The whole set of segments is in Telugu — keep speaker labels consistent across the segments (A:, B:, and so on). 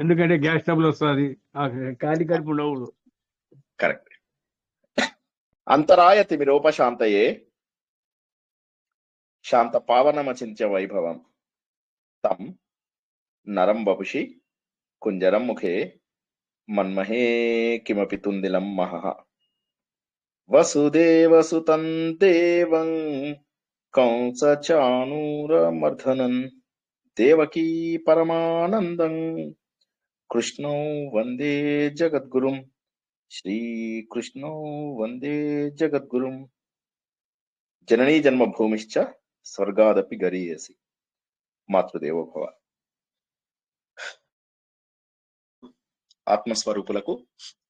A: ఎందుకంటే గ్యాస్ ట్రబుల్ వస్తుంది, ఖాళీ కడుపు ఉండకూడదు.
B: కరెక్ట్. అంతరాయ తిమిరోపశాంతయే శాంత పావనమచింత్య వైభవం తం నరం వపుషి కుంజరం ముఖే మన్మహే కిమపి తుందిలం మహః వసుదేవసుతం దేవం కంసచానూరమర్ధనం దేవకీ పరమానందం కృష్ణో వందే జగద్గురుం శ్రీకృష్ణో వందే జగద్గురుం జననీ జన్మభూమిశ్చ స్వర్గాదపి గరీయసి మాతృదేవో భవ. ఆత్మస్వరూపులకు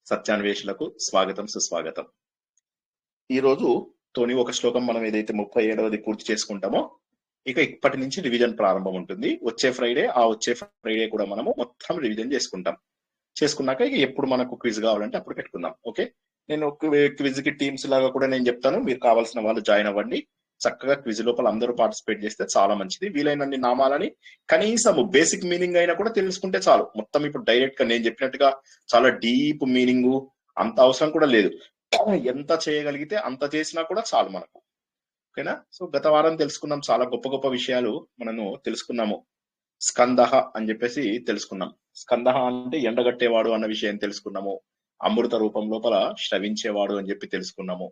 B: సత్యాన్వేషులకు స్వాగతం, సుస్వాగతం. ఈరోజు తోని ఒక శ్లోకం మనం ఏదైతే 37వ పూర్తి చేసుకుంటామో ఇక ఇప్పటి నుంచి రివిజన్ ప్రారంభం ఉంటుంది. వచ్చే ఫ్రైడే కూడా మనము మొత్తం రివిజన్ చేసుకున్నాక ఇక ఎప్పుడు మనకు క్విజ్ కావాలంటే అప్పుడు పెట్టుకుందాం. ఓకే, నేను క్విజ్ కి టీమ్స్ లాగా కూడా నేను చెప్తాను, మీరు కావాల్సిన వాళ్ళు జాయిన్ అవ్వండి. చక్కగా క్విజ్ లోపల అందరూ పార్టిసిపేట్ చేస్తే చాలా మంచిది. వీలైనన్ని నామాలని కనీసం బేసిక్ మీనింగ్ అయినా కూడా తెలుసుకుంటే చాలు. మొత్తం ఇప్పుడు డైరెక్ట్ గా నేను చెప్పినట్టుగా చాలా డీప్ మీనింగ్ అంత అవసరం కూడా లేదు. ఎంత చేయగలిగితే అంత చేసినా కూడా చాలు మనకు. ఓకేనా? సో గత వారం తెలుసుకున్నాం, చాలా గొప్ప గొప్ప విషయాలు మనము తెలుసుకున్నాము. స్కందహ అని చెప్పేసి తెలుసుకున్నాం. స్కందహ అంటే ఎండగట్టేవాడు అన్న విషయం తెలుసుకున్నాము. అమృత రూపం లోపల శ్రవించేవాడు అని చెప్పి తెలుసుకున్నాము.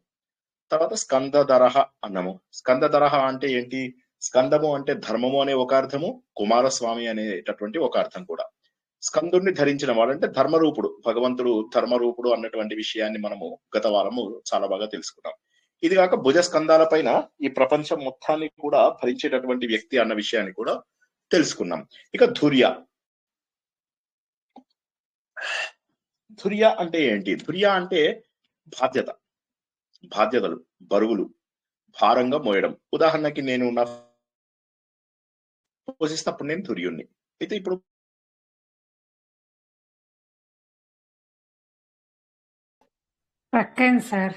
B: తర్వాత స్కందధరహ అన్నాము. స్కందధరహ అంటే ఏంటి? స్కందము అంటే ధర్మము అనే ఒక అర్థము, కుమారస్వామి అనేటటువంటి ఒక అర్థం కూడా. స్కందుడిని ధరించిన వాడు అంటే ధర్మరూపుడు, భగవంతుడు ధర్మరూపుడు అన్నటువంటి విషయాన్ని మనము గత వారము చాలా బాగా తెలుసుకున్నాం. ఇది కాక భుజ స్కందాల పైన ఈ ప్రపంచం మొత్తాన్ని కూడా భరించేటటువంటి వ్యక్తి అన్న విషయాన్ని కూడా తెలుసుకున్నాం. ఇక ధుర్య. ధుర్య అంటే ఏంటి? ధుర్య అంటే బాధ్యతలు, బరువులు భారంగా మోయడం. ఉదాహరణకి నేను నా పోషిస్తున్నప్పుడు నేను ధుర్యుణ్ణి అయితే ఇప్పుడు
C: సార్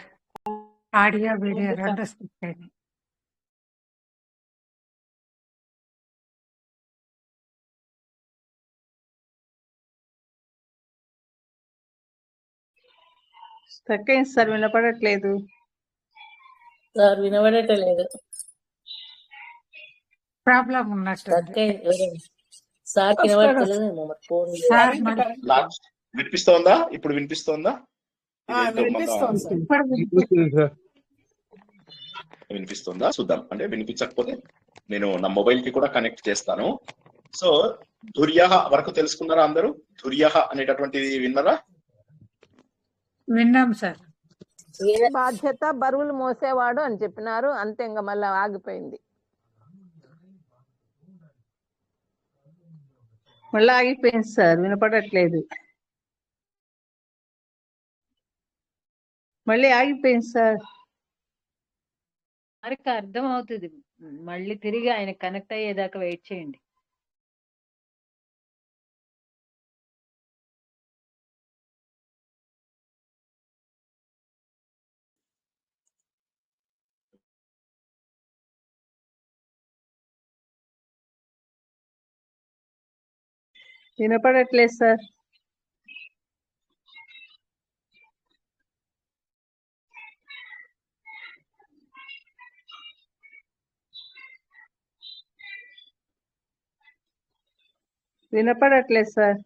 C: ఆడియో వీడియో రెండు స్కిప్ అయింది.
D: సార్ వినపడట్లేదు.
E: సార్ వినబడట్లేదు.
C: ప్రాబ్లం ఉన్నట్టు
E: సార్ వినబడట్లేదేమో మరి ఫోన్.
B: వినిపిస్తోందా? ఇప్పుడు వినిపిస్తోందా? వినిపిస్తుందా? చూద్దాం. అంటే వినిపించకపోతే నేను నా మొబైల్ కి కూడా కనెక్ట్ చేస్తాను. సో ధుర్య వరకు తెలుసుకున్నారా అందరూ? ధుర్య అనేటటువంటిది విన్నారా?
C: విన్నాం సార్.
D: బాధ్యత, బరువులు మోసేవాడు అని చెప్పినారు, అంతే. ఇంకా మళ్ళీ ఆగిపోయింది. మళ్ళీ ఆగిపోయింది సార్, వినపడట్లేదు. మళ్ళీ ఆగిపోయింది సార్.
F: వారికి అర్థం అవుతుంది. మళ్ళీ తిరిగి ఆయన కనెక్ట్ అయ్యేదాకా వెయిట్ చేయండి.
D: వినపడట్లేదు సార్. వినపడట్లేదు సార్.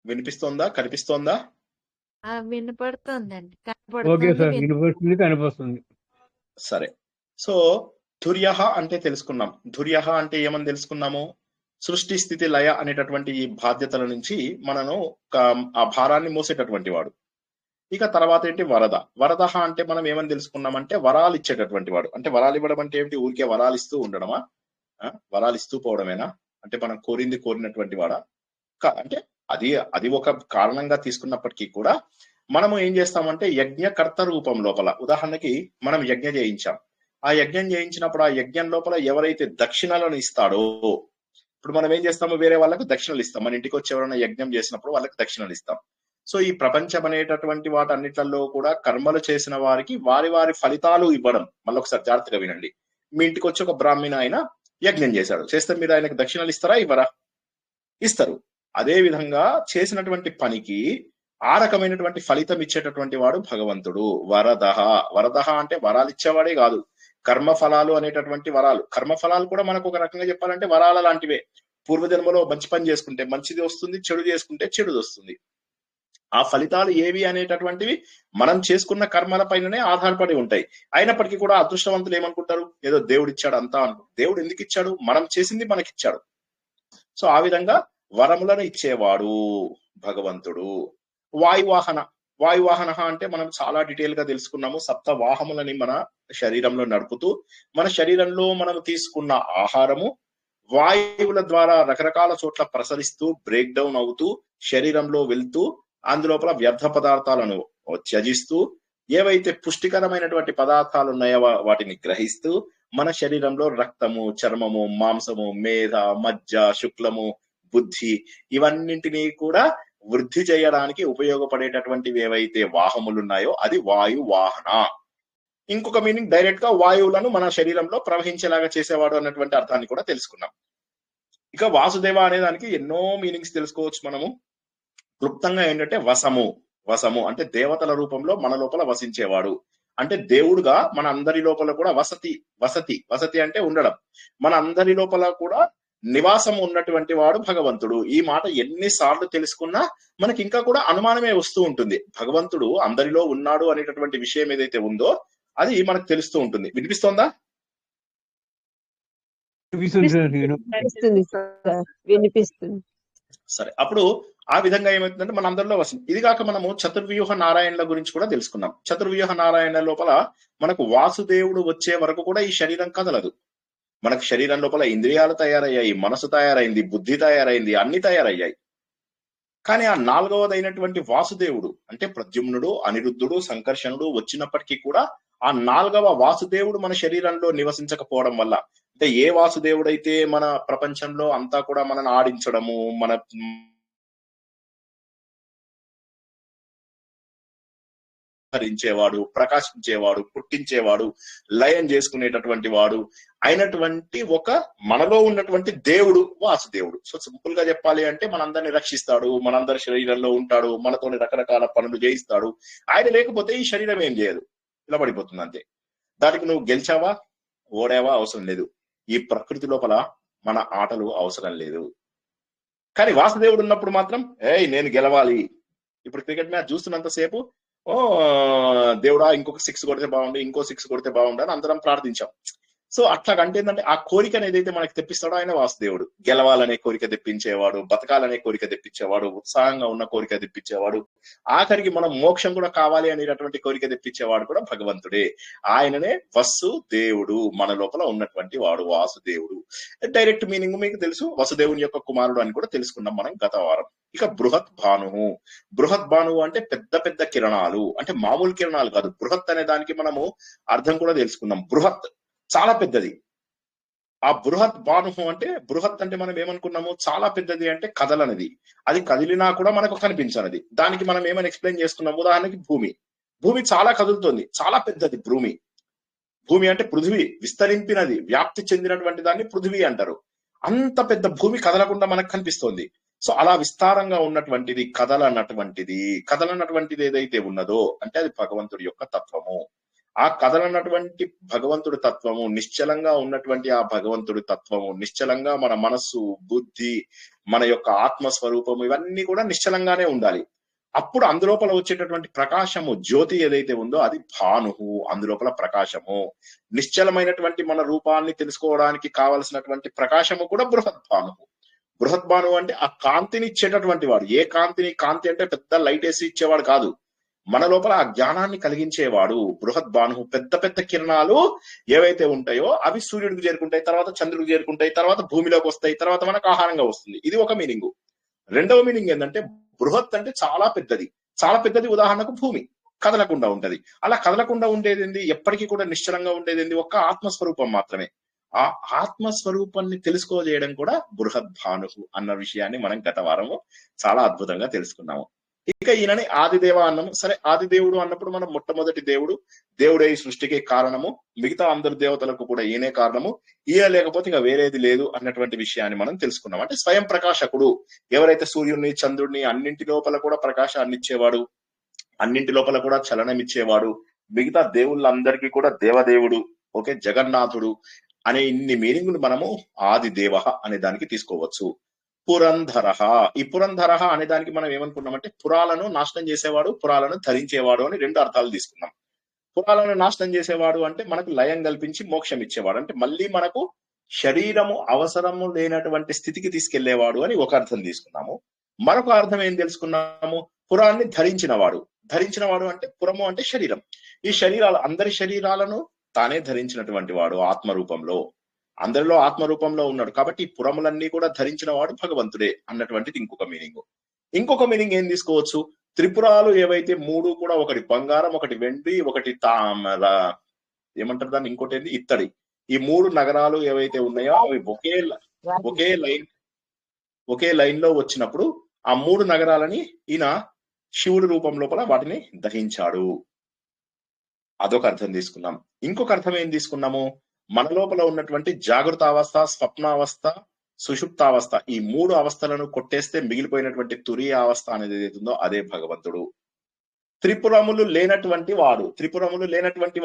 B: వినిపిస్తోందా? కనిపిస్తోందా?
F: వినపడుతుందండి,
A: ఓకే సార్, కనిపిస్తుంది.
B: సరే. సో ధుర్య అంటే తెలుసుకున్నాం. ధుర్య అంటే ఏమని తెలుసుకున్నాము? సృష్టి స్థితి లయ అనేటటువంటి ఈ బాధ్యతల నుంచి మనను ఆ భారాన్ని మోసేటటువంటి వాడు. ఇక తర్వాత ఏంటి? వరద అంటే మనం ఏమని తెలుసుకున్నామంటే వరాలు ఇచ్చేటటువంటి వాడు. అంటే వరాలు ఇవ్వడం అంటే ఏంటి? ఊరికే వరాలు ఇస్తూ ఉండడమా? వరాలు ఇస్తూ పోవడమేనా? అంటే మనం కోరినటువంటి వాడా? అంటే అది ఒక కారణంగా తీసుకున్నప్పటికీ కూడా మనము ఏం చేస్తామంటే యజ్ఞకర్త రూపం లోపల, ఉదాహరణకి మనం యజ్ఞ చేయించాం, ఆ యజ్ఞం చేయించినప్పుడు ఆ యజ్ఞం లోపల ఎవరైతే దక్షిణలను ఇస్తాడో, ఇప్పుడు మనం ఏం చేస్తాము, వేరే వాళ్ళకు దక్షిణలు ఇస్తాం. మన ఇంటికి వచ్చి ఎవరైనా యజ్ఞం చేసినప్పుడు వాళ్ళకి దక్షిణలు ఇస్తాం. సో ఈ ప్రపంచం అనేటటువంటి వాటన్నిటిలో కూడా కర్మలు చేసిన వారికి వారి వారి ఫలితాలు ఇవ్వడం. మళ్ళీ ఒకసారి జాగ్రత్తగా వినండి. మీ ఇంటికి వచ్చి ఒక బ్రాహ్మణ ఆయన యజ్ఞం చేశాడు, చేస్తే మీరు ఆయనకు దక్షిణలు ఇస్తారా, ఇవ్వరా? ఇస్తారు. అదే విధంగా చేసినటువంటి పనికి ఆ రకమైనటువంటి ఫలితం ఇచ్చేటటువంటి వాడు భగవంతుడు. వరదహ. వరదహ అంటే వరాలు ఇచ్చేవాడే కాదు, కర్మఫలాలు అనేటటువంటి వరాలు. కర్మఫలాలు కూడా మనకు ఒక రకంగా చెప్పాలంటే వరాల లాంటివే. పూర్వజన్మలో మంచి పని చేసుకుంటే మంచిది వస్తుంది, చెడు చేసుకుంటే చెడుది వస్తుంది. ఆ ఫలితాలు ఏవి అనేటటువంటివి మనం చేసుకున్న కర్మల పైననే ఆధారపడి ఉంటాయి. అయినప్పటికీ కూడా అదృష్టవంతులు ఏమనుకుంటారు, ఏదో దేవుడు ఇచ్చాడు అంతా అనుకుంటారు. దేవుడు ఎందుకు ఇచ్చాడు? మనం చేసింది మనకిచ్చాడు. సో ఆ విధంగా వరములను ఇచ్చేవాడు భగవంతుడు. వాయువాహన. వాయువాహన అంటే మనం చాలా డీటెయిల్ గా తెలుసుకున్నాము. సప్త వాహములని మన శరీరంలో నడుపుతూ, మన శరీరంలో మనం తీసుకున్న ఆహారము వాయువుల ద్వారా రకరకాల చోట్ల ప్రసరిస్తూ, బ్రేక్ డౌన్ అవుతూ, శరీరంలో వెళ్తూ, అందులోపల వ్యర్థ పదార్థాలను త్యజిస్తూ, ఏవైతే పుష్టికరమైనటువంటి పదార్థాలు ఉన్నాయో వాటిని గ్రహిస్తూ, మన శరీరంలో రక్తము, చర్మము, మాంసము, మేధ, మజ్జ, శుక్లము, బుద్ధి ఇవన్నింటినీ కూడా వృద్ధి చేయడానికి ఉపయోగపడేటటువంటివి ఏవైతే వాహములు ఉన్నాయో అది వాయు వాహన. ఇంకొక మీనింగ్, డైరెక్ట్ గా వాయువులను మన శరీరంలో ప్రవహించేలాగా చేసేవాడు అన్నటువంటి అర్థాన్ని కూడా తెలుసుకున్నాం. ఇక వాసుదేవ అనే దానికి ఎన్నో మీనింగ్స్ తెలుసుకోవచ్చు మనము. క్లుప్తంగా ఏంటంటే వసము. వసము అంటే దేవతల రూపంలో మన లోపల వసించేవాడు. అంటే దేవుడుగా మన అందరి లోపల కూడా వసతి. వసతి వసతి అంటే ఉండడం. మన అందరి లోపల కూడా నివాసం ఉన్నటువంటి వాడు భగవంతుడు. ఈ మాట ఎన్నిసార్లు తెలుసుకున్నా మనకి ఇంకా కూడా అనుమానమే వస్తూ ఉంటుంది. భగవంతుడు అందరిలో ఉన్నాడు అనేటటువంటి విషయం ఏదైతే ఉందో అది మనకు తెలుస్తూ ఉంటుంది. వినిపిస్తోందా?
G: వినిపిస్తుంది సార్, వినిపిస్తుంది.
B: సరే, అప్పుడు ఆ విధంగా ఏమవుతుందంటే మన అందరిలో వస్తుంది. ఇది కాక మనము చతుర్వ్యూహ నారాయణుల గురించి కూడా తెలుసుకున్నాం. చతుర్వ్యూహ నారాయణ లోపల మనకు వాసుదేవుడు వచ్చే వరకు కూడా ఈ శరీరం కదలదు. మనకు శరీరం లోపల ఇంద్రియాలు తయారయ్యాయి, మనసు తయారైంది, బుద్ధి తయారైంది, అన్ని తయారయ్యాయి. కానీ ఆ నాలుగవదైనటువంటి వాసుదేవుడు అంటే ప్రద్యుమ్నుడు, అనిరుద్ధుడు, సంకర్షణుడు వచ్చినప్పటికీ కూడా ఆ నాలుగవ వాసుదేవుడు మన శరీరంలో నివసించకపోవడం వల్ల, అంటే ఏ వాసుదేవుడైతే మన ప్రపంచంలో అంతా కూడా మనల్ని ఆడించడము, మన హరించేవాడు, ప్రకాశించేవాడు, పుట్టించేవాడు, లయం చేసుకునేటటువంటి వాడు అయినటువంటి ఒక మనలో ఉన్నటువంటి దేవుడు వాసుదేవుడు. సో సింపుల్ గా చెప్పాలి అంటే మనందరిని రక్షిస్తాడు, మనందరి శరీరంలో ఉంటాడు, మనతోని రకరకాల పనులు చేయిస్తాడు. ఆయన లేకపోతే ఈ శరీరం ఏం చేయదు, ఇలా పడిపోతుంది అంతే. దానికి నువ్వు గెలిచావా ఓడావా అవసరం లేదు. ఈ ప్రకృతి లోపల మన ఆటలు అవసరం లేదు. కానీ వాసుదేవుడు ఉన్నప్పుడు మాత్రం నేను గెలవాలి. ఇప్పుడు క్రికెట్ మ్యాచ్ చూస్తున్నంతసేపు దేవుడా ఇంకొక 6 కొడితే బాగుండు, ఇంకో 6 కొడితే బాగుండు అని అందరం ప్రార్థించాం. సో అట్లాగంటే ఏంటంటే ఆ కోరికను ఏదైతే మనకి తెప్పిస్తాడో ఆయన వాసుదేవుడు. గెలవాలనే కోరిక తెప్పించేవాడు, బతకాలనే కోరిక తెప్పించేవాడు, ఉత్సాహంగా ఉన్న కోరిక తెప్పించేవాడు, ఆఖరికి మనం మోక్షం కూడా కావాలి అనేటటువంటి కోరిక తెప్పించేవాడు కూడా భగవంతుడే. ఆయననే వసు దేవుడు, మన లోపల ఉన్నటువంటి వాడు వాసుదేవుడు. డైరెక్ట్ మీనింగ్ మీకు తెలుసు, వసుదేవుని యొక్క కుమారుడు అని కూడా తెలుసుకున్నాం మనం గత వారం. ఇక బృహత్ భాను. బృహత్ భాను అంటే పెద్ద పెద్ద కిరణాలు, అంటే మామూలు కిరణాలు కాదు. బృహత్ అనే దానికి మనము అర్థం కూడా తెలుసుకున్నాం. బృహత్ చాలా పెద్దది. ఆ బృహత్ భాను అంటే, బృహత్ అంటే మనం ఏమనుకున్నాము, చాలా పెద్దది అంటే కదలనిది, అది కదిలినా కూడా మనకు కనిపించనిది. దానికి మనం ఏమని ఎక్స్ప్లెయిన్ చేసుకున్నాం, ఉదాహరణకి భూమి. భూమి చాలా కదులుతుంది, చాలా పెద్దది భూమి. భూమి అంటే పృథివీ, విస్తరింపినది, వ్యాప్తి చెందినటువంటి దాన్ని పృథివీ అంటారు. అంత పెద్ద భూమి కదలకుండా మనకు కనిపిస్తోంది. సో అలా విస్తారంగా ఉన్నటువంటిది కదలనటువంటిది ఏదైతే ఉన్నదో అంటే అది భగవంతుడి యొక్క తత్వము. ఆ కదలనటువంటి భగవంతుడి తత్వము, నిశ్చలంగా ఉన్నటువంటి ఆ భగవంతుడి తత్వము, నిశ్చలంగా మన మనస్సు, బుద్ధి, మన యొక్క ఆత్మస్వరూపము ఇవన్నీ కూడా నిశ్చలంగానే ఉండాలి. అప్పుడు అందులోపల వచ్చేటటువంటి ప్రకాశము, జ్యోతి ఏదైతే ఉందో అది భానువు, అందులోపల ప్రకాశము. నిశ్చలమైనటువంటి మన రూపాన్ని తెలుసుకోవడానికి కావలసినటువంటి ప్రకాశము కూడా బృహత్ భానువు. బృహత్ భానువు అంటే ఆ కాంతిని ఇచ్చేటటువంటి వాడు. ఏ కాంతిని, కాంతి అంటే పెద్ద లైట్ వేసి ఇచ్చేవాడు కాదు, మన లోపల ఆ జ్ఞానాన్ని కలిగించేవాడు బృహత్ భాను. పెద్ద పెద్ద కిరణాలు ఏవైతే ఉంటాయో అవి సూర్యుడికి చేరుకుంటాయి, తర్వాత చంద్రుడికి చేరుకుంటాయి, తర్వాత భూమిలోకి వస్తాయి, తర్వాత మనకు ఆహారంగా వస్తుంది. ఇది ఒక మీనింగ్. రెండవ మీనింగ్ ఏంటంటే బృహత్ అంటే చాలా పెద్దది. చాలా పెద్దది ఉదాహరణకు భూమి. కదలకుండా ఉంటది. అలా కదలకుండా ఉండేది ఏంది, ఎప్పటికీ కూడా నిశ్చలంగా ఉండేది ఏంది, ఒక్క ఆత్మస్వరూపం మాత్రమే. ఆ ఆత్మస్వరూపాన్ని తెలుసుకోజేయడం కూడా బృహద్భాను అన్న విషయాన్ని మనం గత వారము చాలా అద్భుతంగా తెలుసుకున్నాము. ఇక ఈయనని ఆదిదేవ అన్నము. సరే, ఆదిదేవుడు అన్నప్పుడు మనం మొట్టమొదటి దేవుడే ఈ సృష్టికి కారణము, మిగతా అందరు దేవతలకు కూడా ఈయనే కారణము, ఈయన లేకపోతే ఇక వేరేది లేదు అన్నటువంటి విషయాన్ని మనం తెలుసుకున్నాం. అంటే స్వయం ప్రకాశకుడు, ఎవరైతే సూర్యుడిని చంద్రుడిని అన్నింటి లోపల కూడా ప్రకాశాన్ని ఇచ్చేవాడు, అన్నింటి లోపల కూడా చలనం ఇచ్చేవాడు, మిగతా దేవుళ్ళందరికీ కూడా దేవదేవుడు, ఓకే, జగన్నాథుడు అనే ఇన్ని మీనింగ్లు మనము ఆదిదేవ అనే దానికి తీసుకోవచ్చు. పురంధర, ఈ పురంధర అనే దానికి మనం ఏమనుకున్నామంటే పురాలను నాశనం చేసేవాడు, పురాలను ధరించేవాడు అని రెండు అర్థాలు తీసుకున్నాం. పురాలను నాశనం చేసేవాడు అంటే మనకు లయం కల్పించి మోక్షం ఇచ్చేవాడు, అంటే మళ్ళీ మనకు శరీరము అవసరము లేనటువంటి స్థితికి తీసుకెళ్లేవాడు అని ఒక అర్థం తీసుకున్నాము. మరొక అర్థం ఏం తెలుసుకున్నాము, పురాన్ని ధరించినవాడు అంటే పురము అంటే శరీరం, ఈ శరీరాలు అందరి శరీరాలను తానే ధరించినటువంటి వాడు ఆత్మరూపంలో, అందరిలో ఆత్మరూపంలో ఉన్నాడు కాబట్టి ఈ పురములన్నీ కూడా ధరించిన వాడు భగవంతుడే అన్నటువంటిది ఇంకొక మీనింగ్. ఇంకొక మీనింగ్ ఏం తీసుకోవచ్చు, త్రిపురాలు ఏవైతే మూడు కూడా, ఒకటి బంగారం, ఒకటి వెండి, ఒకటి ఏమంటారు దాన్ని, ఇంకోటి ఏంటి ఇత్తడి, ఈ మూడు నగరాలు ఏవైతే ఉన్నాయో అవి ఒకే లైన్ లో వచ్చినప్పుడు ఆ మూడు నగరాలని ఈయన శివుడి రూపం లోపల వాటిని దహించాడు. అదొక అర్థం తీసుకున్నాం. ఇంకొక అర్థం ఏం తీసుకున్నాము, మన లోపల ఉన్నటువంటి జాగృత అవస్థ, స్వప్నావస్థ, సుషుప్తావస్థ, ఈ మూడు అవస్థలను కొట్టేస్తే మిగిలిపోయినటువంటి తురీయ అవస్థ అనేది ఏదైతుందో అదే భగవంతుడు. త్రిపురములు లేనటువంటి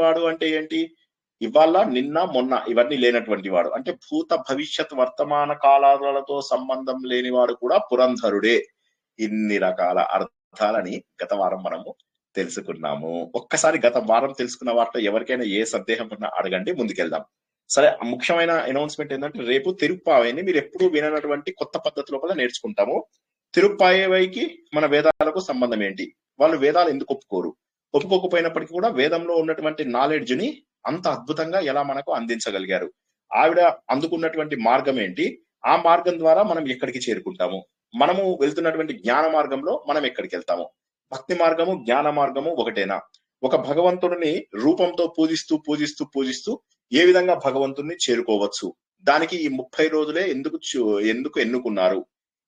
B: వాడు అంటే ఏంటి, ఇవాళ నిన్న మొన్న ఇవన్నీ లేనటువంటి వాడు అంటే భూత భవిష్యత్ వర్తమాన కాలాలతో సంబంధం లేనివాడు కూడా పురంధరుడే. ఇన్ని రకాల అర్థాలని గత వారం మనము తెలుసుకున్నాము. ఒక్కసారి గత వారం తెలుసుకున్న వాటిలో ఎవరికైనా ఏ సందేహం ఉన్నా అడగండి, ముందుకెళ్దాం. సరే, ముఖ్యమైన అనౌన్స్మెంట్ ఏంటంటే రేపు తిరుప్పావైని మీరు ఎప్పుడు వినటువంటి కొత్త పద్ధతి లోపల నేర్చుకుంటాము. తిరుప్పావైకి మన వేదాలకు సంబంధం ఏంటి, వాళ్ళు వేదాలు ఎందుకు ఒప్పుకోకపోయినప్పటికీ కూడా వేదంలో ఉన్నటువంటి నాలెడ్జ్ ని అంత అద్భుతంగా ఎలా మనకు అందించగలిగారు, ఆవిడ అందుకున్నటువంటి మార్గం ఏంటి, ఆ మార్గం ద్వారా మనం ఎక్కడికి చేరుకుంటాము, మనము వెళ్తున్నటువంటి జ్ఞాన మార్గంలో మనం ఎక్కడికి వెళ్తాము, భక్తి మార్గము జ్ఞాన మార్గము ఒకటేనా, ఒక భగవంతుడిని రూపంతో పూజిస్తూ ఏ విధంగా భగవంతుడిని చేరుకోవచ్చు, దానికి ఈ 30 రోజులే ఎందుకు ఎన్నుకున్నారు,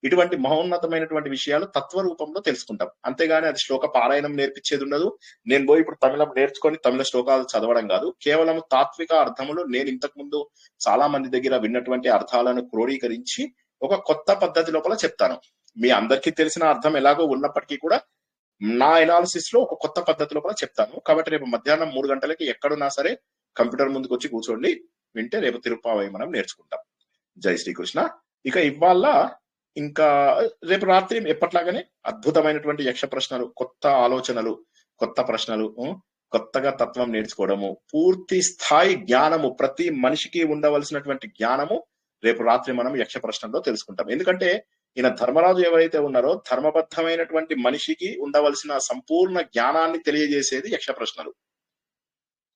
B: ఇటువంటి మహోన్నతమైనటువంటి విషయాలు తత్వ రూపంలో తెలుసుకుంటాం. అంతేగాని అది శ్లోక పారాయణం నేర్పించేది ఉండదు. నేను పోయి ఇప్పుడు తమిళం నేర్చుకొని తమిళ శ్లోకాలు చదవడం కాదు, కేవలం తాత్విక అర్థములు నేను ఇంతకు ముందు చాలా మంది దగ్గర విన్నటువంటి అర్థాలను క్రోడీకరించి ఒక కొత్త పద్ధతి లోపల చెప్తాను. మీ అందరికీ తెలిసిన అర్థం ఎలాగో ఉన్నప్పటికీ కూడా నా ఎనాలిసిస్ లో ఒక కొత్త పద్ధతి లోపల చెప్తాను. కాబట్టి రేపు మధ్యాహ్నం 3 గంటలకి ఎక్కడున్నా సరే కంప్యూటర్ ముందుకు వచ్చి కూర్చోండి, వింటే రేపు తిరుప్పావై మనం నేర్చుకుంటాం. జై శ్రీకృష్ణ. ఇక ఇవాళ ఇంకా రేపు రాత్రి ఎప్పట్లాగానే అద్భుతమైనటువంటి యక్ష ప్రశ్నలు, కొత్త ఆలోచనలు, కొత్త ప్రశ్నలు, కొత్తగా తత్వం నేర్చుకోవడము, పూర్తి స్థాయి జ్ఞానము, ప్రతి మనిషికి ఉండవలసినటువంటి జ్ఞానము రేపు రాత్రి మనం యక్ష ప్రశ్నల్లో తెలుసుకుంటాం. ఎందుకంటే ఈయన ధర్మరాజు ఎవరైతే ఉన్నారో ధర్మబద్ధమైనటువంటి మనిషికి ఉండవలసిన సంపూర్ణ జ్ఞానాన్ని తెలియజేసేది యక్ష ప్రశ్నలు.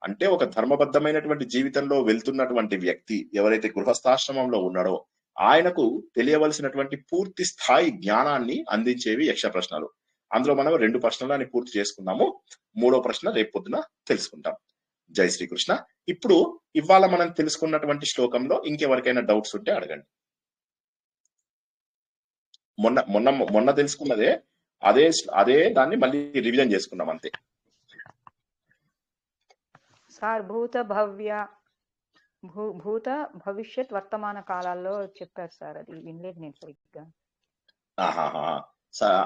B: అంటే ఒక ధర్మబద్ధమైనటువంటి జీవితంలో వెళ్తున్నటువంటి వ్యక్తి ఎవరైతే గృహస్థాశ్రమంలో ఉన్నాడో ఆయనకు తెలియవలసినటువంటి పూర్తి స్థాయి జ్ఞానాన్ని అందించేవి యక్ష ప్రశ్నలు. అందులో మనం 2 ప్రశ్నలని పూర్తి చేసుకున్నాము, 3వ ప్రశ్న రేపు పొద్దున తెలుసుకుంటాం. జై శ్రీకృష్ణ. ఇప్పుడు ఇవాళ మనం తెలుసుకున్నటువంటి శ్లోకంలో ఇంకెవరికైనా డౌట్స్ ఉంటే అడగండి. మొన్న తెలుసుకున్నదే అదే దాన్ని మళ్ళీ రివిజన్ చేసుకున్నాం అంతే.
H: సార్ భూత భవిష్యత్ వర్తమాన కాలాల్లో చెప్పారు సార్, అది వినలేదు నేను సరిగ్గా.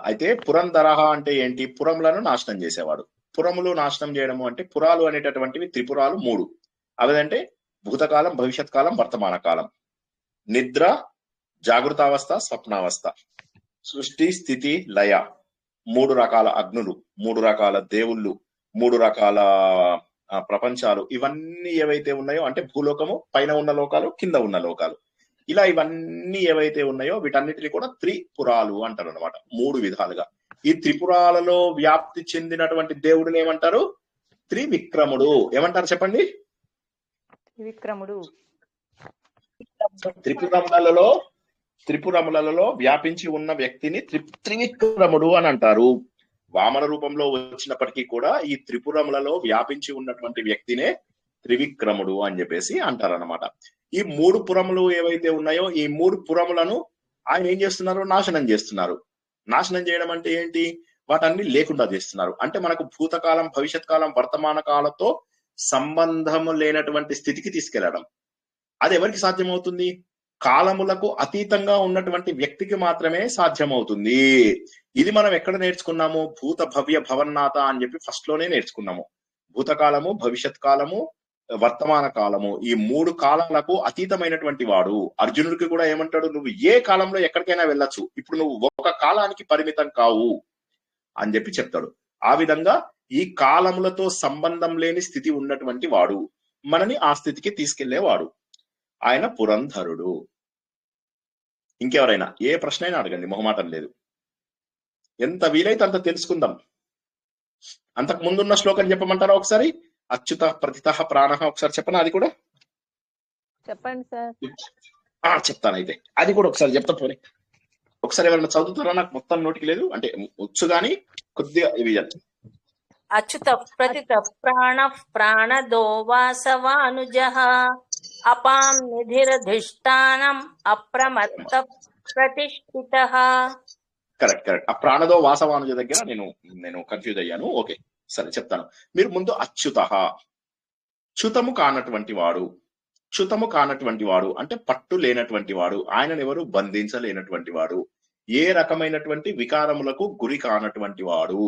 B: అయితే పురంధరహ అంటే ఏంటి, పురములను నాశనం చేసేవాడు. పురములు నాశనం చేయడము అంటే పురాలు అనేటటువంటివి త్రిపురాలు 3 అవేంటే భూతకాలం, భవిష్యత్ కాలం, వర్తమాన కాలం, నిద్ర, జాగృతావస్థ, స్వప్నావస్థ, సృష్టి, స్థితి, లయ, 3 రకాల అగ్నులు, 3 రకాల దేవుళ్ళు, 3 రకాల ప్రపంచాలు, ఇవన్నీ ఏవైతే ఉన్నాయో అంటే భూలోకము, పైన ఉన్న లోకాలు, కింద ఉన్న లోకాలు, ఇలా ఇవన్నీ ఏవైతే ఉన్నాయో వీటన్నిటిని కూడా త్రిపురాలు అంటారు అనమాట. 3 విధాలుగా ఈ త్రిపురాలలో వ్యాప్తి చెందినటువంటి దేవుడిని ఏమంటారు, త్రివిక్రముడు. ఏమంటారు చెప్పండి? త్రిపురములలో వ్యాపించి ఉన్న వ్యక్తిని త్రివిక్రముడు అని అంటారు. వామన రూపంలో వచ్చినప్పటికీ కూడా ఈ త్రిపురములలో వ్యాపించి ఉన్నటువంటి వ్యక్తినే త్రివిక్రముడు అని చెప్పేసి అంటారన్నమాట. ఈ 3 పురములు ఏవైతే ఉన్నాయో ఈ 3 పురములను ఆయన ఏం చేస్తున్నారు? నాశనం చేస్తున్నారు. నాశనం చేయడం అంటే ఏంటి? వాటన్ని లేకుండా చేస్తున్నారు. అంటే మనకు భూతకాలం, భవిష్యత్ కాలం, వర్తమాన కాలంతో సంబంధం లేనటువంటి స్థితికి తీసుకెళ్లడం. అది ఎవరికి సాధ్యమవుతుంది? కాలములకు అతీతంగా ఉన్నటువంటి వ్యక్తికి మాత్రమే సాధ్యమవుతుంది. ఇది మనం ఎక్కడ నేర్చుకున్నాము? భూత భవ్య భవన్నాథ అని చెప్పి ఫస్ట్ లోనే నేర్చుకున్నాము. భూతకాలము, భవిష్యత్ కాలము, వర్తమాన కాలము, ఈ 3 కాలాలకు అతీతమైనటువంటి వాడు. అర్జునుడికి కూడా ఏమంటాడు? నువ్వు ఏ కాలంలో ఎక్కడికైనా వెళ్ళొచ్చు, ఇప్పుడు నువ్వు ఒక కాలానికి పరిమితం కావు అని చెప్పి చెప్తాడు. ఆ విధంగా ఈ కాలములతో సంబంధం లేని స్థితి ఉన్నటువంటి వాడు, మనని ఆ స్థితికి తీసుకెళ్లేవాడు. ఆయన పురంధరుడు. ఇంకెవరైనా ఏ ప్రశ్న అయినా అడగండి, మొహమాటం లేదు. ఎంత వీలైతే అంత తెలుసుకుందాం. అంతకు ముందున్న శ్లోకం చెప్పమంటారా ఒకసారి? అచ్యుత ప్రతిత ప్రాణ ఒకసారి చెప్పనా? అది కూడా
D: చెప్పండి సార్.
B: చెప్తానైతే అది కూడా ఒకసారి చెప్తా. పోనీ ఒకసారి ఎవరైనా చదువుతారా? నాకు మొత్తం నోటికి లేదు, అంటే వచ్చు గాని కొద్దిగా ఇవి.
I: అచ్యుత ప్రతిత ప్రాణ ప్రాణదో వాసవానుజః అపాం నిధిరధిష్టానం అప్రమత్త ప్రతిష్ఠితః.
B: కరెక్ట్. ఆ ప్రాణదో వాసవానుజ దగ్గర నేను కన్ఫ్యూజ్ అయ్యాను. ఓకే, సరే చెప్తాను. మీరు ముందు అచ్యుత, చ్యుతము కానటువంటి వాడు. చ్యుతము కానటువంటి వాడు అంటే పట్టు లేనటువంటి వాడు. ఆయనను ఎవరు బంధించలేనటువంటి వాడు. ఏ రకమైనటువంటి వికారములకు గురి కానటువంటి వాడు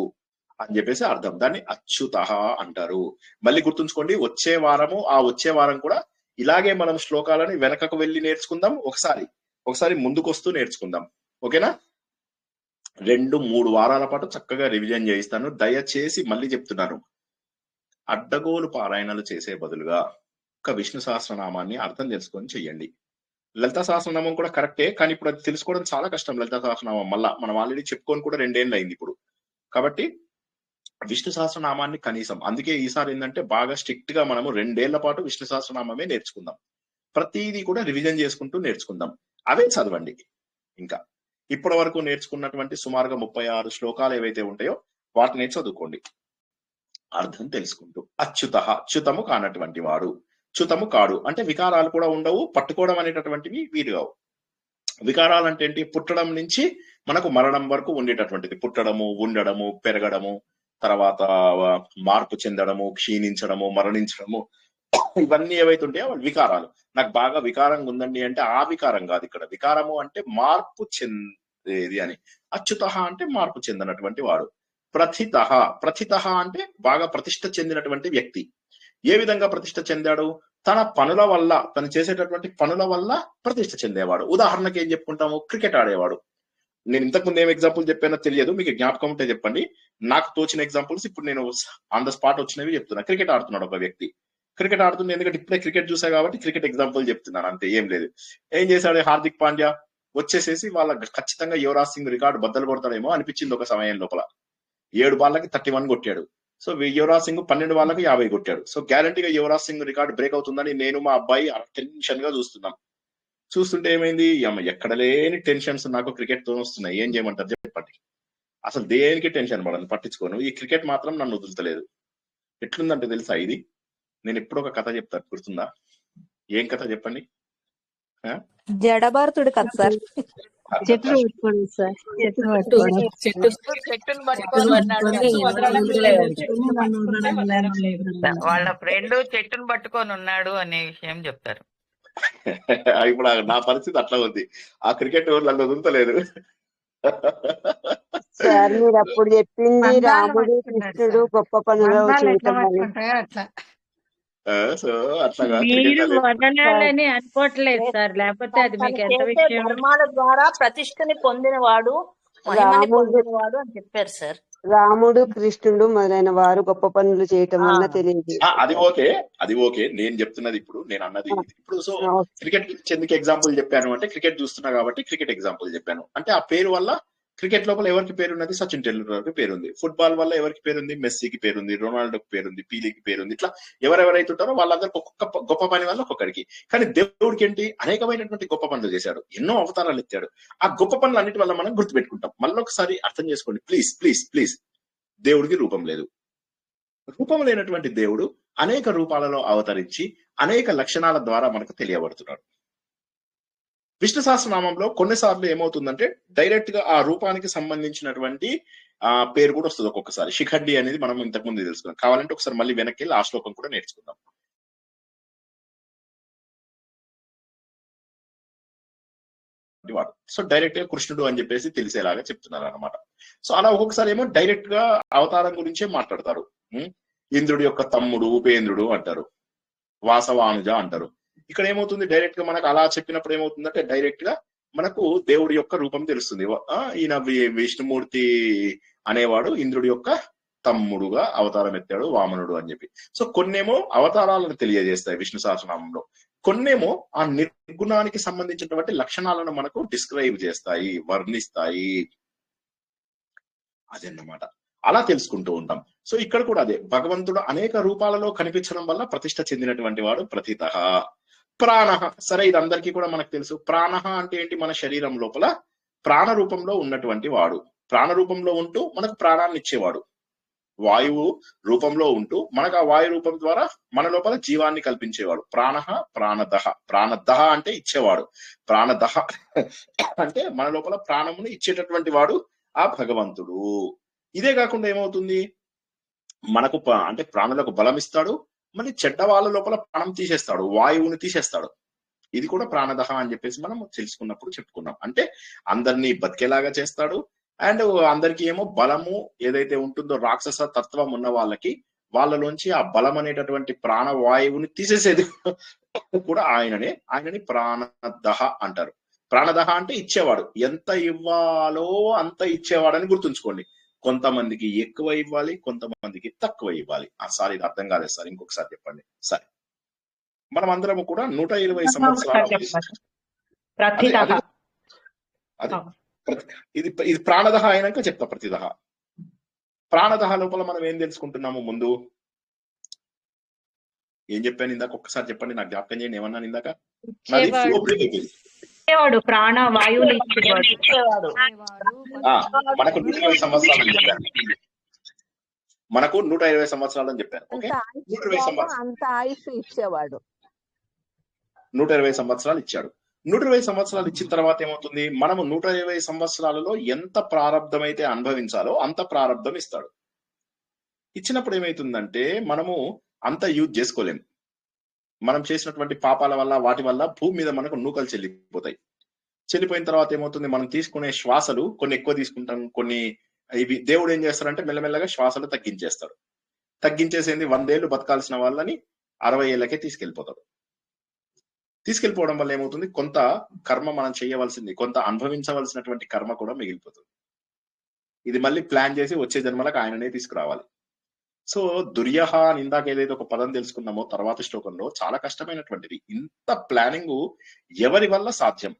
B: అని చెప్పేసి అర్థం. దాన్ని అచ్యుత అంటారు. మళ్ళీ గుర్తుంచుకోండి, వచ్చే వారం కూడా ఇలాగే మనం శ్లోకాలని వెనకకు వెళ్ళి నేర్చుకుందాం. ఒకసారి ముందుకొస్తూ నేర్చుకుందాం. ఓకేనా? 2-3 వారాల పాటు చక్కగా రివిజన్ చేయిస్తాను. దయచేసి మళ్ళీ చెప్తున్నాను, అడ్డగోలు పారాయణలు చేసే బదులుగా ఒక విష్ణు సహస్రనామాన్ని అర్థం తెలుసుకొని చెయ్యండి. లలితా సహస్రనామం కూడా కరెక్టే, కానీ ఇప్పుడు అది తెలుసుకోవడం చాలా కష్టం. లలితా సహస్రనామం మళ్ళా మనం ఆల్రెడీ చెప్పుకొని కూడా 2 ఏళ్ళు అయింది ఇప్పుడు. కాబట్టి విష్ణు సహస్రనామాన్ని కనీసం, అందుకే ఈసారి ఏంటంటే బాగా స్ట్రిక్ట్ గా మనము 2 ఏళ్ల పాటు విష్ణు సహస్రనామమే నేర్చుకుందాం. ప్రతిదీ కూడా రివిజన్ చేసుకుంటూ నేర్చుకుందాం. అవే చదవండి. ఇంకా ఇప్పటి వరకు నేర్చుకున్నటువంటి సుమారుగా 36 శ్లోకాలు ఏవైతే ఉంటాయో వాటిని చదువుకోండి, అర్థం తెలుసుకుంటూ. అచ్యుత, చ్యుతము కానటువంటి వాడు. చ్యుతము కాడు అంటే వికారాలు కూడా ఉండవు, పట్టుకోవడం అనేటటువంటివి వీలు కావు. వికారాలు అంటే ఏంటి? పుట్టడం నుంచి మనకు మరణం వరకు ఉండేటటువంటిది. పుట్టడము, ఉండడము, పెరగడము, తర్వాత మార్పు చెందడము, క్షీణించడము, మరణించడము, ఇవన్నీ ఏవైతే ఉంటాయో వికారాలు. నాకు బాగా వికారంగా ఉందండి అంటే ఆ వికారం కాదు. ఇక్కడ వికారము అంటే మార్పు చెందేది అని. అచ్యుత అంటే మార్పు చెందినటువంటి వాడు. ప్రథిత అంటే బాగా ప్రతిష్ఠ చెందినటువంటి వ్యక్తి. ఏ విధంగా ప్రతిష్ఠ చెందాడు? తన పనుల వల్ల, తను చేసేటటువంటి పనుల వల్ల ప్రతిష్ఠ చెందేవాడు. ఉదాహరణకి ఏం చెప్పుకుంటాము? క్రికెట్ ఆడేవాడు. నేను ఇంతకుముందు ఏం ఎగ్జాంపుల్ చెప్పానో తెలియదు, మీకు జ్ఞాపకం ఉంటే చెప్పండి. నాకు తోచిన ఎగ్జాంపుల్స్ ఇప్పుడు నేను ఆన్ ద స్పాట్ వచ్చినవి చెప్తున్నా. క్రికెట్ ఆడుతున్నాడు ఒక వ్యక్తి. క్రికెట్ ఆడుతుంది, ఎందుకంటే ఇప్పుడే క్రికెట్ చూసా కాబట్టి క్రికెట్ ఎగ్జాంపుల్ చెప్తున్నాను, అంతే, ఏం లేదు. ఏం చేశాడు హార్దిక్ పాండ్యా? వచ్చేసేసి వాళ్ళ ఖచ్చితంగా యువరాజ్ సింగ్ రికార్డు బద్దలు కొడతాడేమో అనిపించింది ఒక సమయం లోపల. 7 బాళ్ళకి 31 కొట్టాడు. సో యువరాజ్ సింగ్ 12 బాళ్ళకి 50 కొట్టాడు. సో గ్యారంటీగా యువరాజ్ సింగ్ రికార్డు బ్రేక్ అవుతుందని నేను మా అబ్బాయి టెన్షన్ గా చూస్తున్నాం. చూస్తుంటే ఏమైంది? ఎక్కడ లేని టెన్షన్స్ నాకు క్రికెట్ తో వస్తున్నాయి. ఏం చేయమంటారు చెప్పండి? అసలు దేనికి టెన్షన్ పడను, పట్టించుకోను. ఈ క్రికెట్ మాత్రం నన్ను వదులుతలేదు. ఎట్లుందంటే తెలుసా ఇది? నేను ఎప్పుడు ఒక కథ చెప్తాను, గుర్తుందా? ఏం కథ చెప్పండి?
J: జడభారతుడు కథ సార్.
G: చెట్లు పట్టుకోండి సార్, చెట్లు పట్టుకోండి.
F: చెట్టును పట్టుకొని వాళ్ళ ఫ్రెండ్ చెట్టును పట్టుకొని ఉన్నాడు అనే విషయం చెప్తారు.
B: ఇప్పుడు నా పరిస్థితి అట్లా ఉంది. ఆ క్రికెట్ నన్ను వదులుతలేదు.
G: సార్ మీరు అప్పుడు చెప్పింది రాముడు కృష్ణుడు గొప్ప పనులు చేయటం
F: అట్లా
B: సో అట్లాగా
F: మీరు వదలాలని అనుకోవట్లేదు సార్, లేకపోతే అది మీకు ఎంత విషయం.
I: ధర్మాల ద్వారా ప్రతిష్టని పొందినవాడు, మహిమని పొందినవాడు అని చెప్పారు సార్.
G: రాముడు కృష్ణుడు మొదలైన వారు గొప్ప పనులు చేయటం వల్ల తెలియదు.
B: అది ఓకే. నేను చెప్తున్నది ఇప్పుడు, నేను అన్నది ఇప్పుడు. సో క్రికెట్ ఎందుకు ఎగ్జాంపుల్ చెప్పాను అంటే, క్రికెట్ చూస్తున్నా కాబట్టి క్రికెట్ ఎగ్జాంపుల్ చెప్పాను. అంటే ఆ పేరు వల్ల క్రికెట్ లోపల ఎవరికి పేరున్నది? సచిన్ టెండూల్కర్ పేరుంది. ఫుట్బాల్ వల్ల ఎవరికి పేరుంది? మెస్సీకి పేరుంది, రొనాల్డోకి పేరుంది, పీలీకి పేరుంది. ఇట్లా ఎవరెవరైతే ఉంటారో వాళ్ళందరికీ ఒక్కొక్క గొప్ప పని వల్ల ఒక్కొక్కడికి. కానీ దేవుడికి ఏంటి? అనేకమైనటువంటి గొప్ప పనులు చేశాడు, ఎన్నో అవతారాలు ఎత్తాడు. ఆ గొప్ప పనులు అన్నిటి వల్ల మనం గుర్తుపెట్టుకుంటాం. మళ్ళీ ఒకసారి అర్థం చేసుకోండి ప్లీజ్ ప్లీజ్ ప్లీజ్. దేవుడికి రూపం లేదు. రూపం లేనటువంటి దేవుడు అనేక రూపాలలో అవతరించి అనేక లక్షణాల ద్వారా మనకు తెలియబడుతున్నాడు. విష్ణు సహస్రనామంలో కొన్నిసార్లు ఏమవుతుందంటే డైరెక్ట్ గా ఆ రూపానికి సంబంధించినటువంటి పేరు కూడా వస్తుంది ఒక్కొక్కసారి. శిఖండి అనేది మనం ఇంతకు ముందు తెలుసుకున్నాం. కావాలంటే ఒకసారి మళ్ళీ వెనక్కి వెళ్ళి ఆ శ్లోకం కూడా నేర్చుకుందాం. వాడు సో డైరెక్ట్ గా కృష్ణుడు అని చెప్పేసి తెలిసేలాగా చెప్తున్నారు అనమాట. సో అలా ఒక్కొక్కసారి ఏమో డైరెక్ట్ గా అవతారం గురించే మాట్లాడతారు. ఇంద్రుడి యొక్క తమ్ముడు ఉపేంద్రుడు అంటారు, వాసవానుజ అంటారు. ఇక్కడ ఏమవుతుంది, డైరెక్ట్ గా మనకు అలా చెప్పినప్పుడు ఏమవుతుందంటే డైరెక్ట్ గా మనకు దేవుడి యొక్క రూపం తెలుస్తుంది. ఈయన విష్ణుమూర్తి అనేవాడు ఇంద్రుడి యొక్క తమ్ముడుగా అవతారం ఎత్తాడు, వామనుడు అని చెప్పి. సో కొన్నేమో అవతారాలను తెలియజేస్తాయి విష్ణు సహస్రనామంలో, కొన్నేమో ఆ నిర్గుణానికి సంబంధించినటువంటి లక్షణాలను మనకు డిస్క్రైబ్ చేస్తాయి, వర్ణిస్తాయి. అదన్నమాట. అలా తెలుసుకుంటూ ఉంటాం. సో ఇక్కడ కూడా అదే, భగవంతుడు అనేక రూపాలలో కనిపించడం వల్ల ప్రతిష్ట చెందినటువంటి వాడు ప్రథితః. ప్రాణః, సరే ఇది అందరికీ కూడా మనకు తెలుసు. ప్రాణః అంటే ఏంటి? మన శరీరం లోపల ప్రాణ రూపంలో ఉన్నటువంటి వాడు, ప్రాణ రూపంలో ఉంటూ మనకు ప్రాణాన్ని ఇచ్చేవాడు. వాయువు రూపంలో ఉంటూ మనకు ఆ వాయు రూపం ద్వారా మన లోపల జీవాన్ని కల్పించేవాడు. ప్రాణః ప్రాణదః. ప్రాణదః అంటే ఇచ్చేవాడు, ప్రాణదః అంటే మన లోపల ప్రాణమును ఇచ్చేటటువంటి వాడు ఆ భగవంతుడు. ఇదే కాకుండా ఏమవుతుంది, మనకు అంటే ప్రాణులకు బలం ఇస్తాడు, మళ్ళీ చెడ్డ వాళ్ళ లోపల ప్రాణం తీసేస్తాడు, వాయువుని తీసేస్తాడు. ఇది కూడా ప్రాణదహ అని చెప్పేసి మనం తెలుసుకున్నప్పుడు చెప్పుకున్నాం. అంటే అందరినీ బతికేలాగా చేస్తాడు. అండ్ అందరికీ ఏమో బలము ఏదైతే ఉంటుందో రాక్షస తత్వం ఉన్న వాళ్ళకి, వాళ్ళలోంచి ఆ బలం అనేటటువంటి ప్రాణవాయువుని తీసేసేది కూడా ఆయనని ప్రాణదహ అంటారు. ప్రాణదహ అంటే ఇచ్చేవాడు, ఎంత ఇవ్వాలో అంత ఇచ్చేవాడని గుర్తుంచుకోండి. కొంతమందికి ఎక్కువ ఇవ్వాలి, కొంతమందికి తక్కువ ఇవ్వాలి. సార్ ఇది అర్థం కాలేదు సార్, ఇంకొకసారి చెప్పండి. సరే, మనం అందరం కూడా 120 సంవత్సరాలు ఇది ప్రాణదహ అయినాక చెప్తా. ప్రతిదహ, ప్రాణదహ లోపల మనం ఏం తెలుసుకుంటున్నాము? ముందు ఏం చెప్పాను ఇందాక? ఒక్కసారి చెప్పండి, నాకు జ్ఞాపకం చేయండి. ఏమన్నాను ఇందాక?
F: ప్రాణ వాయువుని ఇచ్చేవాడు.
B: మనకు 120 సంవత్సరాలు అని చెప్పాను. మనకు 120 సంవత్సరాలు అని చెప్పాను. ఓకే, 120 సంవత్సరాలు
D: అంత ఆయుష్ ఇచ్చేవాడు.
B: 120 సంవత్సరాలు ఇచ్చాడు. 120 సంవత్సరాలు ఇచ్చిన తర్వాత ఏమవుతుంది, మనము 120 సంవత్సరాలలో ఎంత ప్రారంధం అయితే అనుభవించాలో అంత ప్రారంధం ఇస్తాడు. ఇచ్చినప్పుడు ఏమైతుందంటే మనము అంత యూజ్ చేసుకోలేము. మనం చేసినటువంటి పాపాల వల్ల, వాటి వల్ల భూమి మీద మనకు నూకలు చెల్లిపోతాయి. చెల్లిపోయిన తర్వాత ఏమవుతుంది, మనం తీసుకునే శ్వాసలు కొన్ని ఎక్కువ తీసుకుంటాం, కొన్ని ఇవి దేవుడు ఏం చేస్తారంటే మెల్లమెల్లగా శ్వాసలు తగ్గించేస్తాడు. తగ్గించేసేది 100 ఏళ్ళు బతకాల్సిన వాళ్ళని 60 ఏళ్ళకే తీసుకెళ్లిపోతాడు. తీసుకెళ్లిపోవడం వల్ల ఏమవుతుంది, కొంత కర్మ మనం చేయవలసింది, కొంత అనుభవించవలసినటువంటి కర్మ కూడా మిగిలిపోతుంది. ఇది మళ్ళీ ప్లాన్ చేసి వచ్చే జన్మలకు ఆయననే తీసుకురావాలి. సో దుర్యహ అని ఇందాక ఏదైతే ఒక పదం తెలుసుకున్నామో తర్వాత శ్లోకంలో, చాలా కష్టమైనటువంటిది. ఇంత ప్లానింగ్ ఎవరి వల్ల సాధ్యం?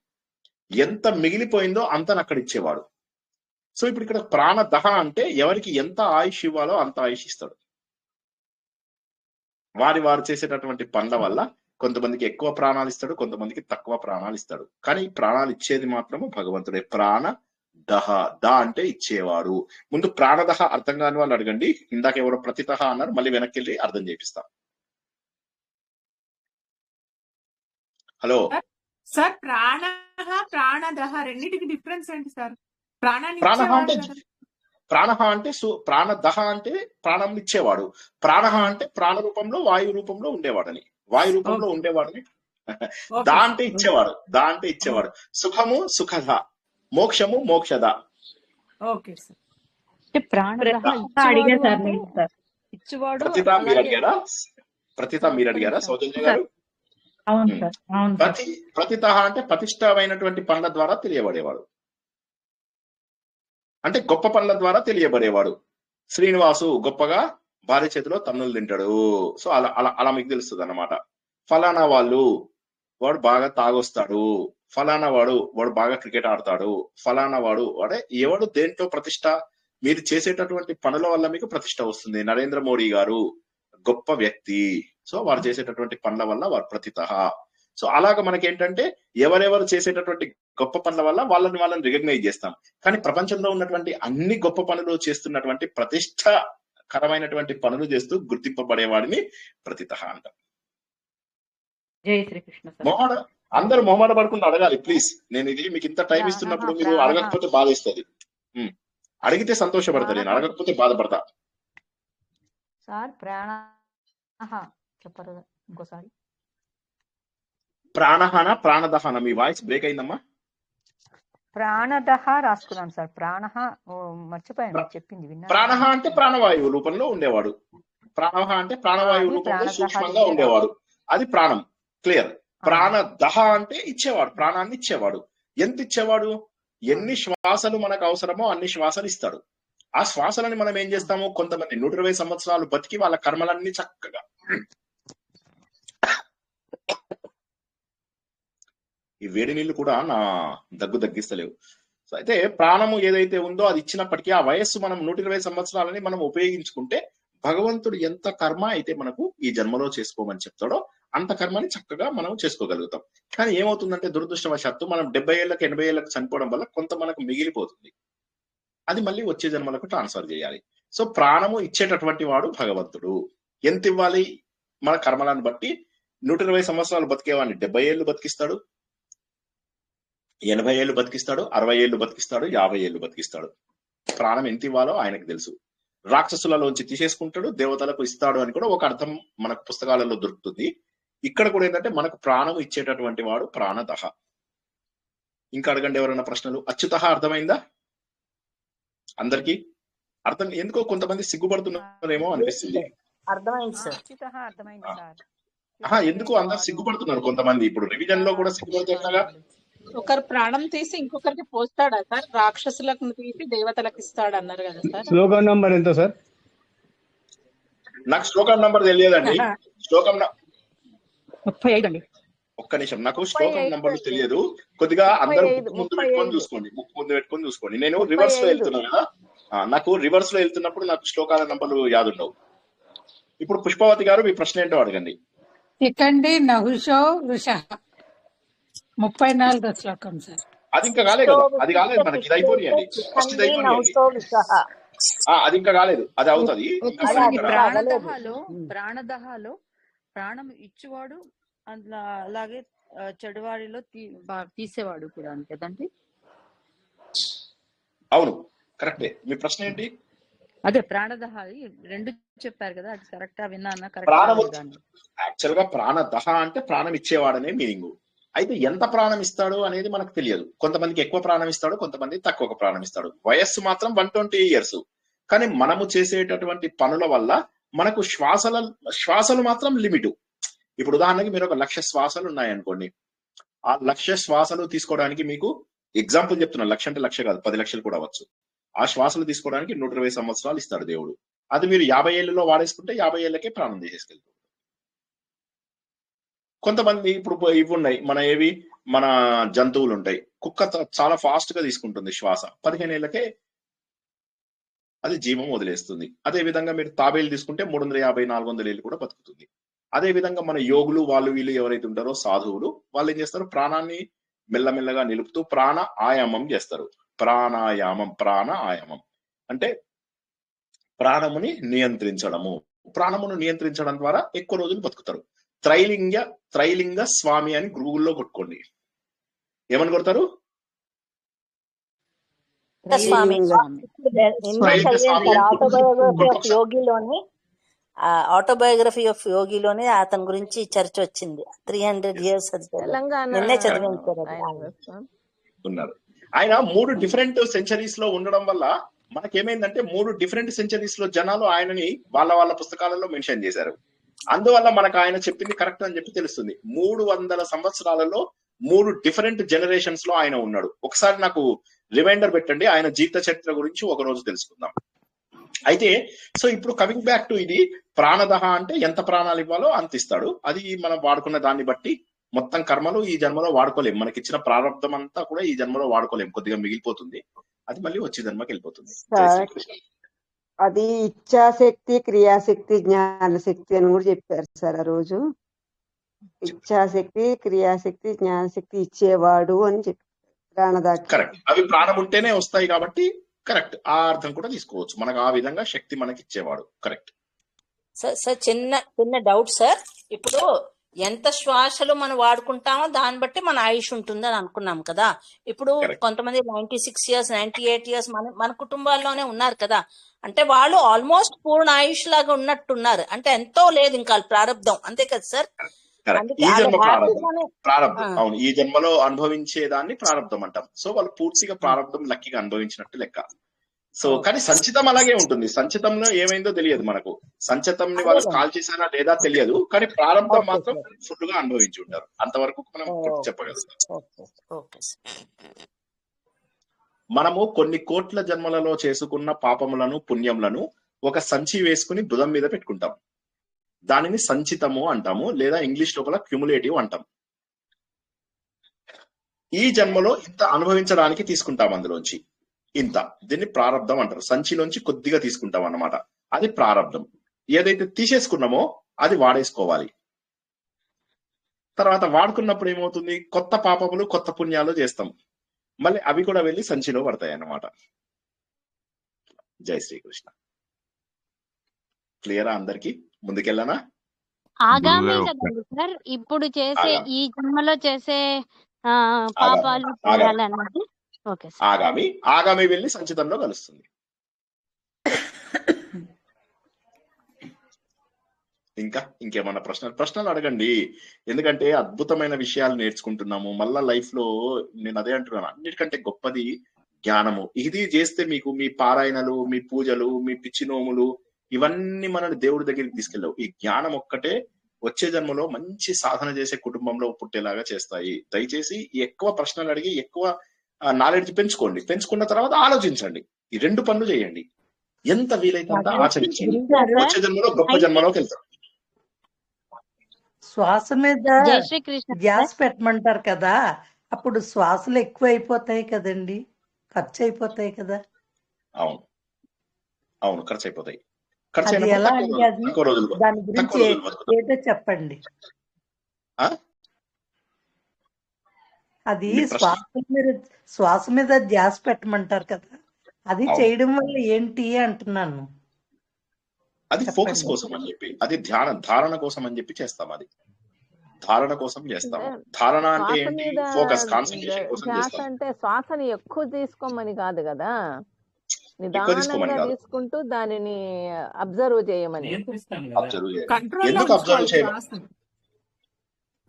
B: ఎంత మిగిలిపోయిందో అంత అక్కడ ఇచ్చేవాడు. సో ఇప్పుడు ఇక్కడ ప్రాణదహ అంటే ఎవరికి ఎంత ఆయుష్ ఇవ్వాలో అంత ఆయుష్ ఇస్తాడు. వారు చేసేటటువంటి పనుల వల్ల కొంతమందికి ఎక్కువ ప్రాణాలు ఇస్తాడు, కొంతమందికి తక్కువ ప్రాణాలు ఇస్తాడు. కానీ ప్రాణాలు ఇచ్చేది మాత్రము భగవంతుడే. ప్రాణ దహ, ద అంటే ఇచ్చేవాడు. ముందు ప్రాణదహ అర్థం కాని వాళ్ళు అడగండి. ఇందాక ఎవరో ప్రతితహ అన్నారు, మళ్ళీ వెనక్కి వెళ్ళి అర్థం చేపిస్తా. హలో
J: సార్, ప్రాణదహ రెండింటికి డిఫరెన్స్ ఏంటి సార్?
B: ప్రాణహ అంటే ప్రాణదహ అంటే ప్రాణం ఇచ్చేవాడు. ప్రాణహ అంటే ప్రాణ రూపంలో వాయు రూపంలో ఉండేవాడని, వాయు రూపంలో ఉండేవాడని. దా అంటే ఇచ్చేవాడు, దా అంటే ఇచ్చేవాడు. సుఖము సుఖద, మోక్షము మోక్షద. ప్రతిత మీరు అడిగారా సౌజన్య గారు? ప్రతిత అంటే ప్రతిష్టమైనటువంటి పనుల ద్వారా తెలియబడేవాడు, అంటే గొప్ప పనుల ద్వారా తెలియబడేవాడు. శ్రీనివాసు గొప్పగా భార్య చేతిలో తన్నులు తింటాడు. సో అలా అలా అలా మీకు తెలుస్తుంది అన్నమాట. ఫలానా వాడు బాగా తాగొస్తాడు, ఫలానా వాడు బాగా క్రికెట్ ఆడతాడు, ఫలానా వాడు ఎవడు దేంట్లో ప్రతిష్ట? మీరు చేసేటటువంటి పనుల వల్ల మీకు ప్రతిష్ట వస్తుంది. నరేంద్ర మోడీ గారు గొప్ప వ్యక్తి, సో వారు చేసేటటువంటి పనుల వల్ల వారు ప్రతితః. సో అలాగ మనకేంటంటే ఎవరెవరు చేసేటటువంటి గొప్ప పనుల వల్ల వాళ్ళని రికగ్నైజ్ చేస్తాం. కానీ ప్రపంచంలో ఉన్నటువంటి అన్ని గొప్ప పనులు చేస్తున్నటువంటి ప్రతిష్టకరమైనటువంటి పనులు చేస్తూ గుర్తింపబడేవాడిని ప్రతితః అంటాం.
F: జై శ్రీకృష్ణ సార్.
B: అందరూ మొహమాట పడుకుంటూ అడగాలి ప్లీజ్. నేను ఇది మీకు ఇంత టైం ఇస్తున్నప్పుడు మీరు అడగకపోతే బాధేస్తుంది. అడిగితే సంతోషపడతా, నేను అడగకపోతే బాధపడతా.
H: సార్ చెప్పరు ఇంకోసారి.
B: ప్రాణహాన ప్రాణదహన, మీ వాయిస్ బ్రేక్ అయిందమ్మా.
H: ప్రాణదహ రాసుకున్నాను సార్. మర్చిపోయాను చెప్పింది విన్నా.
B: ప్రాణహ అంటే ప్రాణవాయువు రూపంలో ఉండేవాడు. ప్రాణహ అంటే ప్రాణవాయువు రూపంలో సూక్ష్మంగా ఉండేవాడు, అది ప్రాణం. క్లియర్. ప్రాణదహ అంటే ఇచ్చేవాడు, ప్రాణాన్ని ఇచ్చేవాడు. ఎంత ఇచ్చేవాడు? ఎన్ని శ్వాసలు మనకు అవసరమో అన్ని శ్వాసలు ఇస్తాడు. ఆ శ్వాసలని మనం ఏం చేస్తాము, కొంతమంది 120 సంవత్సరాలు బతికి వాళ్ళ కర్మలన్నీ చక్కగా ఈ వేడి నీళ్లు కూడా నా దగ్గిస్తలేవు. సో అయితే ప్రాణము ఏదైతే ఉందో అది ఇచ్చినప్పటికీ ఆ వయస్సు మనం 120 సంవత్సరాలని మనం ఉపయోగించుకుంటే భగవంతుడు ఎంత కర్మ అయితే మనకు ఈ జన్మలో చేసుకోమని చెప్తాడో అంత కర్మని చక్కగా మనం చేసుకోగలుగుతాం. కానీ ఏమవుతుందంటే దురదృష్టవశాత్తు మనం 70 ఏళ్ళకి 80 ఏళ్ళకి చనిపోవడం వల్ల కొంత మనకు మిగిలిపోతుంది. అది మళ్ళీ వచ్చే జన్మలకు ట్రాన్స్ఫర్ చేయాలి. సో ప్రాణము ఇచ్చేటటువంటి వాడు భగవంతుడు. ఎంత ఇవ్వాలి? మన కర్మలను బట్టి 120 సంవత్సరాలు బతికేవాడిని 70 ఏళ్ళు బతికిస్తాడు, 80 ఏళ్ళు బతికిస్తాడు, 60 ఏళ్ళు బతికిస్తాడు, 50 ఏళ్ళు బతికిస్తాడు. ప్రాణం ఎంత ఇవ్వాలో ఆయనకు తెలుసు. రాక్షసులలోంచి తీసేసుకుంటాడు, దేవతలకు ఇస్తాడు అని కూడా ఒక అర్థం మనకు పుస్తకాలలో దొరుకుతుంది. ఇక్కడ కూడా ఏంటంటే మనకు ప్రాణం ఇచ్చేటటువంటి వాడు ప్రాణదహ. ఇంకా అడగండి ఎవరైనా ప్రశ్నలు. అచ్యుతః అర్థమైందా అందరికి? అర్థం ఎందుకో కొంతమంది సిగ్గుపడుతున్నారేమో అనిపిస్తుంది.
I: అర్థమైంది సార్.
H: అర్థమైంది సార్.
B: ఎందుకు అందరు సిగ్గుపడుతున్నారు కొంతమంది? ఇప్పుడు రివిజన్ లో కూడా సిగ్గుపడుతున్నాగా.
K: ఒకరు ప్రాణం తీసి ఇంకొకరికి పోస్తాడా సార్? రాక్షసులకు తీసి దేవతలకు ఇస్తాడు అన్నారు కదా సార్.
A: శ్లోకం నంబర్ ఎంత సార్?
B: నాకు శ్లోకం నంబర్ తెలియదండి. శ్లోకం
H: 35 అండి.
B: ఒక్క నిమిషం, నాకు శ్లోకం నంబర్లు తెలియదు. కొద్దిగా అందరూ బుక్ ముందు పెట్టుకొని చూసుకోండి. నేను రివర్స్ లో వెళ్తున్నాను కదా, నాకు రివర్స్ లో వెళ్తున్నప్పుడు నాకు శ్లోకాల నంబర్లు యాదుండవు. ఇప్పుడు పుష్పవతి గారు మీ ప్రశ్న ఏంటో అడగండి.
C: సెకండ్ నహుషో వృష 34వ శ్లోకం సార్.
B: అది ఇంకా కాలేదు కదా, అది కాలేదు మనకి, ఇది అయిపోయింది. ఫస్ట్ ఇది అయిపోయింది, అది ఇంకా కాలేదు, అది అవుతుంది.
L: ప్రాణదహలో ప్రాణం ఇచ్చేవాడు, అలాగే చెడువాడిలో తీసేవాడు కూడా కదండి.
B: అవును, కరెక్టే. మీ ప్రశ్న ఏంటి?
L: అదే ప్రాణదహ రెండు చెప్పారు కదా, అది కరెక్టా విన్నా?
B: యాక్చువల్ గా ప్రాణదహ అంటే ప్రాణం ఇచ్చేవాడనే మీనింగ్. అయితే ఎంత ప్రాణం ఇస్తాడు అనేది మనకు తెలియదు. కొంతమందికి ఎక్కువ ప్రాణం ఇస్తాడు, కొంతమంది తక్కువ ప్రాణం ఇస్తాడు. వయస్సు మాత్రం 120 years. కానీ మనము చేసేటటువంటి పనుల వల్ల మనకు శ్వాసలు మాత్రం లిమిట్. ఇప్పుడు ఉదాహరణకి మీరు 1,00,000 శ్వాసలు ఉన్నాయనుకోండి, ఆ 1,00,000 శ్వాసలు తీసుకోవడానికి మీకు ఎగ్జాంపుల్ చెప్తున్నా, 1,00,000 అంటే 1,00,000 కాదు, 10 లక్షలు కూడా అవ్వచ్చు. ఆ శ్వాసలు తీసుకోవడానికి 120 సంవత్సరాలు ఇస్తాడు దేవుడు. అది మీరు 50 ఏళ్ళలో వాడేసుకుంటే 50 ఏళ్ళకే ప్రాణం తీసేసుకెళ్తారు. కొంతమంది ఇప్పుడు ఇవి ఉన్నాయి, మన జంతువులు ఉంటాయి. కుక్క చాలా ఫాస్ట్ గా తీసుకుంటుంది శ్వాస, 15 ఏళ్ళకే అది జీవం వదిలేస్తుంది. అదే విధంగా మీరు తాబేలు తీసుకుంటే 350-400 ఏళ్ళు కూడా బతుకుతుంది. అదే విధంగా మన యోగులు వీళ్ళు ఎవరైతే ఉంటారో సాధువులు, వాళ్ళు ఏం చేస్తారు, ప్రాణాన్ని మెల్లమెల్లగా నిలుపుతూ ప్రాణ ఆయామం చేస్తారు. ప్రాణ ఆయామం అంటే ప్రాణముని నియంత్రించడము. ప్రాణమును నియంత్రించడం ద్వారా ఎక్కువ రోజులు బతుకుతారు. త్రైలింగ స్వామి అని గూగుల్లో కొట్టుకోండి. ఏమని కొడతారు?
I: ఆటోబయోగ్రఫీ ఆఫ్ యోగిలోనే అతని గురించి చర్చ వచ్చింది. 300 years నిన్నే
B: ఉన్నారు. ఆయన 3 different centuries లో ఉండడం వల్ల మనకేమైందంటే 3 different centuries లో జనాలు ఆయనని వాళ్ళ పుస్తకాలలో మెన్షన్ చేశారు. అందువల్ల మనకు ఆయన చెప్పింది కరెక్ట్ అని చెప్పి తెలుస్తుంది. 300 సంవత్సరాలలో 3 different generations లో ఆయన ఉన్నాడు. ఒకసారి నాకు రిమైండర్ పెట్టండి, ఆయన జీవిత చరిత్ర గురించి ఒక రోజు తెలుసుకుందాం. అయితే సో ఇప్పుడు కమింగ్ బ్యాక్ టు ఇది ప్రాణదహ అంటే ఎంత ప్రాణాలు ఇవ్వాలో అంత ఇస్తాడు. అది మనం వాడుకున్న దాన్ని బట్టి మొత్తం కర్మలు ఈ జన్మలో వాడుకోలేం. మనకి ఇచ్చిన ప్రారంభం అంతా కూడా ఈ జన్మలో వాడుకోలేం, కొద్దిగా మిగిలిపోతుంది. అది మళ్ళీ వచ్చే జన్మకి వెళ్ళిపోతుంది.
G: అది ఇచ్ఛాశక్తి, క్రియాశక్తి, జ్ఞానశక్తి అని కూడా చెప్పారు సార్ ఆ రోజు. ఇచ్ఛాశక్తి, క్రియాశక్తి, జ్ఞానశక్తి ఇచ్చేవాడు అని చెప్పారు. ప్రాణదాక్ష.
B: కరెక్ట్, అవి ప్రాణం ఉంటేనే వస్తాయి కాబట్టి కరెక్ట్, ఆ అర్థం కూడా తీసుకోవచ్చు. మనకు ఆ విధంగా శక్తి మనకి ఇచ్చేవాడు. కరెక్ట్.
I: సార్ చిన్న డౌట్ సార్. ఇప్పుడు ఎంత శ్వాసలు మనం వాడుకుంటామో దాన్ని బట్టి మన ఆయుష్ ఉంటుందని అనుకున్నాం కదా. ఇప్పుడు కొంతమంది 96 years 98 years మన కుటుంబాల్లోనే ఉన్నారు కదా. అంటే వాళ్ళు ఆల్మోస్ట్ పూర్ణ ఆయుష్ లాగా ఉన్నట్టున్నారు. అంటే ఎంతో లేదు ఇంకా ప్రారంధం, అంతే కదా సార్?
B: ఈ జన్మ ప్రారంభం. అవును, ఈ జన్మలో అనుభవించేదాన్ని ప్రారంభం అంటాం. సో వాళ్ళు పూర్తిగా ప్రారంభం లక్కీగా అనుభవించినట్టు లెక్క. సో కానీ సంచితం అలాగే ఉంటుంది. సంచితంలో ఏమైందో తెలియదు మనకు. సంచితంని వాళ్ళు కాల్ చేశారా లేదా తెలియదు, కానీ ప్రారంభం మాత్రం ఫుల్ గా అనుభవించి ఉంటారు. అంతవరకు మనం చెప్పగలుగుతాం. మనము కొన్ని కోట్ల జన్మలలో చేసుకున్న పాపములను పుణ్యములను ఒక సంచి వేసుకుని భుజం మీద పెట్టుకుంటాం. దానిని సంచితము అంటాము, లేదా ఇంగ్లీష్ లోపల క్యుములేటివ్ అంటాం. ఈ జన్మలో ఇంత అనుభవించడానికి తీసుకుంటాం, అందులోంచి ఇంత, దీన్ని ప్రారంధం అంటారు. సంచిలోంచి కొద్దిగా తీసుకుంటాం అన్నమాట, అది ప్రారంధం. ఏదైతే తీసేసుకున్నామో అది వాడేసుకోవాలి. తర్వాత వాడుకున్నప్పుడు ఏమవుతుంది, కొత్త పాపములు కొత్త పుణ్యాలు చేస్తాం, మళ్ళీ అవి కూడా వెళ్ళి సంచిలో పడతాయి అన్నమాట. జై శ్రీకృష్ణ. క్లియరా అందరికి? ముందుకెళ్ళనా?
M: ఆగామి కదండి సార్ ఇప్పుడు చేసే ఈ జన్మలో చేసే పాపాలు పుణ్యాలన్నది. Okay sir.
B: ఆగామి వెళ్ళి సంచితంలో కలుస్తుంది. ఇంకేమన్నా ప్రశ్నలు అడగండి. ఎందుకంటే అద్భుతమైన విషయాలు నేర్చుకుంటున్నాము. మళ్ళా లైఫ్ లో నేను అదే అంటున్నాను, అన్నిటికంటే గొప్పది జ్ఞానము. ఇది చేస్తే మీకు మీ పారాయణలు, మీ పూజలు, మీ పిచ్చి నోములు ఇవన్నీ మనల్ని దేవుడి దగ్గరికి తీసుకెళ్ళవు. ఈ జ్ఞానం ఒక్కటే వచ్చే జన్మలో మంచి సాధన చేసే కుటుంబంలో పుట్టేలాగా చేస్తాయి. దయచేసి ఎక్కువ ప్రశ్నలు అడిగి ఎక్కువ నాలెడ్జ్ పెంచుకోండి. పెంచుకున్న తర్వాత ఆలోచించండి. ఈ 2 పనులు చేయండి. ఎంత వీలైతే అంత ఆచరించండి. వచ్చే జన్మలో గొప్ప జన్మలోకి వెళ్తాం.
N: శ్వాస మీద గ్యాస్ పెట్టమంటారు కదా, అప్పుడు శ్వాసలు ఎక్కువ అయిపోతాయి కదండి, ఖర్చు అయిపోతాయి కదా.
B: అవును ఖర్చు అయిపోతాయి.
N: అది ఎలా అండి? అది దాని గురించి ఏదో చెప్పండి. అది శ్వాస మీద ధ్యాస పెట్టమంటారు కదా, అది చేయడం వల్ల ఏంటి అంటున్నాను.
B: అది ఫోకస్ కోసం అని చెప్పి, అది ధారణ కోసం అని చెప్పి చేస్తాం. అది ధారణ కోసం చేస్తాము. ధారణ అంటే ఏంటి? ఫోకస్, కాన్సంట్రేషన్ కోసం చేస్తాం.
D: అంటే శ్వాసని ఎక్కువ తీసుకోమని కాదు కదా, నిదానంగా తీసుకుంటూ దానిని అబ్జర్వ్ చేయమని.
B: ఎందుకు అబ్జర్వ్ చేయాలి?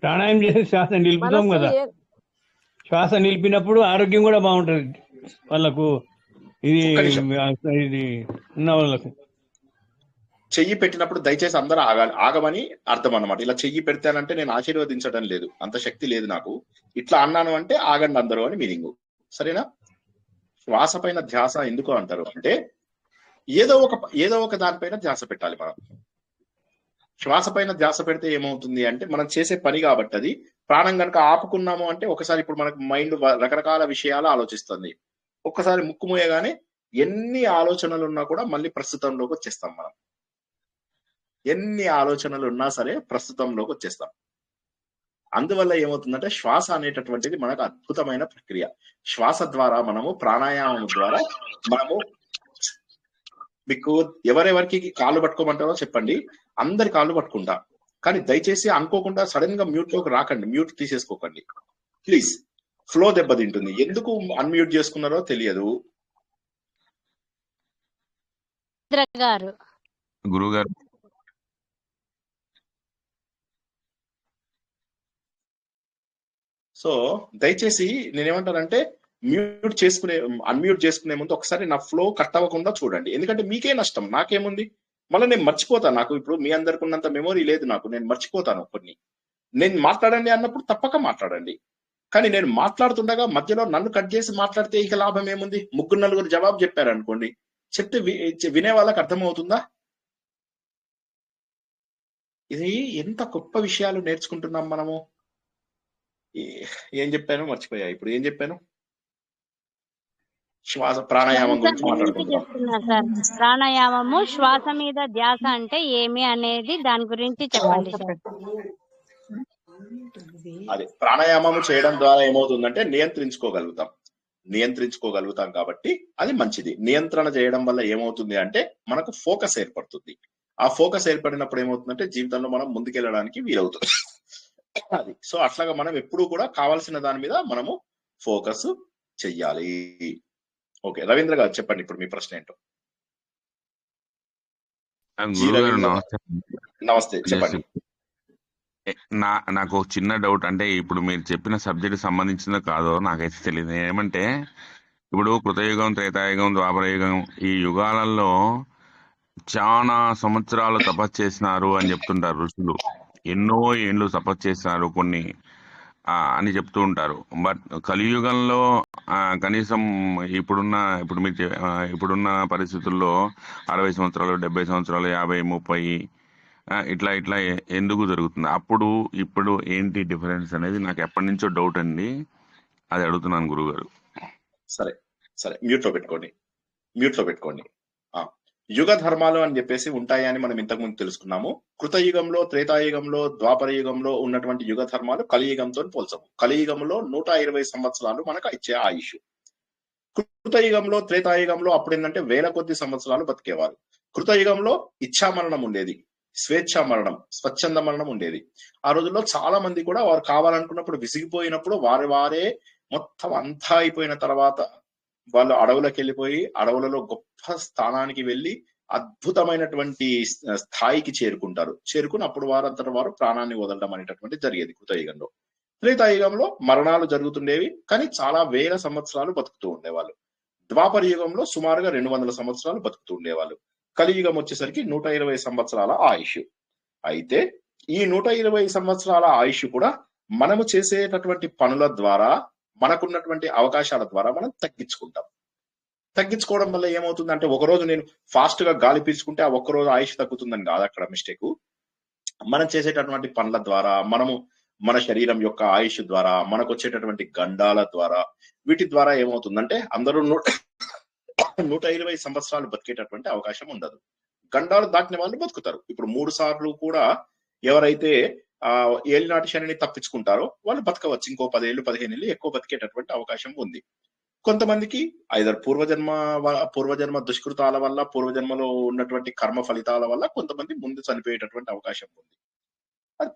A: ప్రాణాయామం చేసి శ్వాస నిలుపుతాం కదా, శ్వాస నిలిపినప్పుడు ఆరోగ్యం కూడా బాగుంటది వాళ్ళకు. ఇది ఉన్న వాళ్ళకు
B: చెయ్యి పెట్టినప్పుడు దయచేసి అందరూ ఆగమని అర్థం అన్నమాట. ఇలా చెయ్యి పెడతానంటే నేను ఆశీర్వదించడం లేదు, అంత శక్తి లేదు నాకు. ఇట్లా అన్నాను అంటే ఆగండి అందరూ అని మీనింగ్. సరేనా? శ్వాస పైన ధ్యాస ఎందుకు అంటారు అంటే ఏదో ఒక దానిపైన ధ్యాస పెట్టాలి మనం. శ్వాస పైన ధ్యాస పెడితే ఏమవుతుంది అంటే మనం చేసే పని కాబట్టి, అది ప్రాణం కనుక ఆపుకున్నాము అంటే ఒకసారి ఇప్పుడు మనకు మైండ్ రకరకాల విషయాలు ఆలోచిస్తుంది. ఒక్కసారి ముక్కు మూయగానే ఎన్ని ఆలోచనలు ఉన్నా కూడా మళ్ళీ ప్రస్తుతంలోకి వచ్చేస్తాం మనం. ఎన్ని ఆలోచనలు ఉన్నా సరే ప్రస్తుతంలోకి వచ్చేస్తాం. అందువల్ల ఏమవుతుందంటే శ్వాస అనేటటువంటిది మనకు అద్భుతమైన ప్రక్రియ. శ్వాస ద్వారా మనము ప్రాణాయామం ద్వారా మనము, మీకు ఎవరెవరికి కాళ్ళు పట్టుకోమంటారో చెప్పండి, అందరి కాళ్ళు పట్టుకుంటా. కానీ దయచేసి అనుకోకుండా సడన్ గా మ్యూట్ లోకి రాకండి, మ్యూట్ తీసేసుకోకండి ప్లీజ్. ఫ్లో దెబ్బతింటుంది. ఎందుకు అన్మ్యూట్ చేసుకున్నారో తెలియదు.
O: గురుగారు
B: సో దయచేసి నేనేమంటానంటే అన్మ్యూట్ చేసుకునే ముందు ఒకసారి నా ఫ్లో కట్ అవ్వకుండా చూడండి. ఎందుకంటే మీకే నష్టం, నాకేముంది. మళ్ళీ నేను మర్చిపోతాను. నాకు ఇప్పుడు మీ అందరికి ఉన్నంత మెమొరీ లేదు నాకు, నేను మర్చిపోతాను కొన్ని. నేను మాట్లాడండి అన్నప్పుడు తప్పక మాట్లాడండి. కానీ నేను మాట్లాడుతుండగా మధ్యలో నన్ను కట్ చేసి మాట్లాడితే ఇక లాభం ఏముంది? 3-4 జవాబు చెప్పారనుకోండి, చెప్తే వినే వాళ్ళకి అర్థమవుతుందా? ఇది ఎంత గొప్ప విషయాలు నేర్చుకుంటున్నాం మనము. ఏం చెప్పాను మర్చిపోయా. ఇప్పుడు ఏం చెప్పాను? శ్వాస ప్రాణాయామం గురించి మాట్లాడుకుంటున్నాం.
M: ప్రాణాయామము శ్వాస మీద ధ్యాస అంటే ఏమి అనేది దాని గురించి చెప్పండి సార్.
B: అదే ప్రాణాయామం చేయడం ద్వారా ఏమవుతుందంటే నియంత్రించుకోగలుగుతాం కాబట్టి అది మంచిది. నియంత్రణ చేయడం వల్ల ఏమవుతుంది అంటే మనకు ఫోకస్ ఏర్పడుతుంది. ఆ ఫోకస్ ఏర్పడినప్పుడు ఏమవుతుందంటే జీవితంలో మనం ముందుకెళ్ళడానికి వీలవుతుంది. అది సో అట్లాగా మనం ఎప్పుడూ కూడా కావాల్సిన దాని మీద మనము ఫోకస్ చెయ్యాలి. ఓకే రవీంద్ర గారు చెప్పండి ఇప్పుడు మీ ప్రశ్న ఏంటో. నమస్తే చెప్పండి.
O: నాకు ఒక చిన్న డౌట్, అంటే ఇప్పుడు మీరు చెప్పిన సబ్జెక్ట్ సంబంధించిందో కాదో నాకైతే తెలియదు. ఏమంటే ఇప్పుడు కృతయుగం, త్రేతాయుగం, ద్వాపరయుగం ఈ యుగాలలో చాలా సంవత్సరాలు తపస్సు చేసినారు అని చెప్తుంటారు ఋషులు. ఎన్నో ఏండ్లు తపస్సు చేసినారు కొన్ని అని చెప్తూ ఉంటారు. బట్ కలియుగంలో కనీసం ఇప్పుడున్న పరిస్థితుల్లో 60 సంవత్సరాలు, 70 సంవత్సరాలు, 50, 30 ఇట్లా ఎందుకు జరుగుతుంది? అప్పుడు ఇప్పుడు ఏంటి డిఫరెన్స్ అనేది నాకు ఎప్పటి నుంచో డౌట్ అండి, అది అడుగుతున్నాను గురుగారు.
B: సరే మ్యూట్ లో పెట్టుకోండి. యుగ ధర్మాలు అని చెప్పేసి ఉంటాయి అని మనం ఇంతకుముందు తెలుసుకున్నాము. కృతయుగంలో, త్రేతాయుగంలో, ద్వాపర యుగంలో ఉన్నటువంటి యుగ ధర్మాలు కలియుగంతో పోల్చము. కలియుగంలో 120 సంవత్సరాలు మనకు ఇచ్చే ఆయుష్. కృతయుగంలో, త్రేతాయుగంలో అప్పుడు ఏంటంటే వేల కొద్ది సంవత్సరాలు బతికేవారు. కృతయుగంలో ఇచ్ఛామరణం ఉండేది, స్వేచ్ఛా మరణం, స్వచ్ఛంద మరణం ఉండేది. ఆ రోజుల్లో చాలా మంది కూడా వారు కావాలనుకున్నప్పుడు విసిగిపోయినప్పుడు వారే మొత్తం అంతా అయిపోయిన తర్వాత వాళ్ళు అడవులకు వెళ్ళిపోయి అడవులలో గొప్ప స్థానానికి వెళ్ళి అద్భుతమైనటువంటి స్థాయికి చేరుకుని అప్పుడు వారంతట వారు ప్రాణాన్ని వదలడం అనేటటువంటి జరిగేది కృతయుగంలో. త్రేతాయుగంలో మరణాలు జరుగుతుండేవి, కానీ చాలా వేల సంవత్సరాలు బతుకుతూ ఉండేవాళ్ళు. ద్వాపర యుగంలో సుమారుగా 200 సంవత్సరాలు బతుకుతూ ఉండేవాళ్ళు. కలియుగం వచ్చేసరికి 120 సంవత్సరాల ఆయుష్. అయితే ఈ 120 సంవత్సరాల ఆయుష్ కూడా మనము చేసేటటువంటి పనుల ద్వారా, మనకున్నటువంటి అవకాశాల ద్వారా మనం తగ్గించుకోవడం వల్ల ఏమవుతుందంటే, ఒకరోజు నేను ఫాస్ట్ గా గాలి పీల్చుకుంటే ఆ ఒక్కరోజు ఆయుష్ తగ్గుతుందని కాదు అక్కడ మిస్టేక్. మనం చేసేటటువంటి పనుల ద్వారా, మన శరీరం యొక్క ఆయుష్ ద్వారా, మనకు వచ్చేటటువంటి గండాల ద్వారా, వీటి ద్వారా ఏమవుతుందంటే అందరూ 120 సంవత్సరాలు బతికేటటువంటి అవకాశం ఉండదు. గండాలు దాటిన వాళ్ళు బతుకుతారు. ఇప్పుడు 3 సార్లు కూడా ఎవరైతే ఏలినాటి శనిని తప్పించుకుంటారో వాళ్ళు బతకవచ్చు. ఇంకో 10 ఏళ్ళు 15 ఏళ్ళు ఎక్కువ బతికేటటువంటి అవకాశం ఉంది. కొంతమందికి ఐదర్ పూర్వజన్మ దుష్కృతాల వల్ల, పూర్వజన్మలో ఉన్నటువంటి కర్మ ఫలితాల వల్ల కొంతమంది ముందు చనిపోయేటటువంటి అవకాశం ఉంది. అది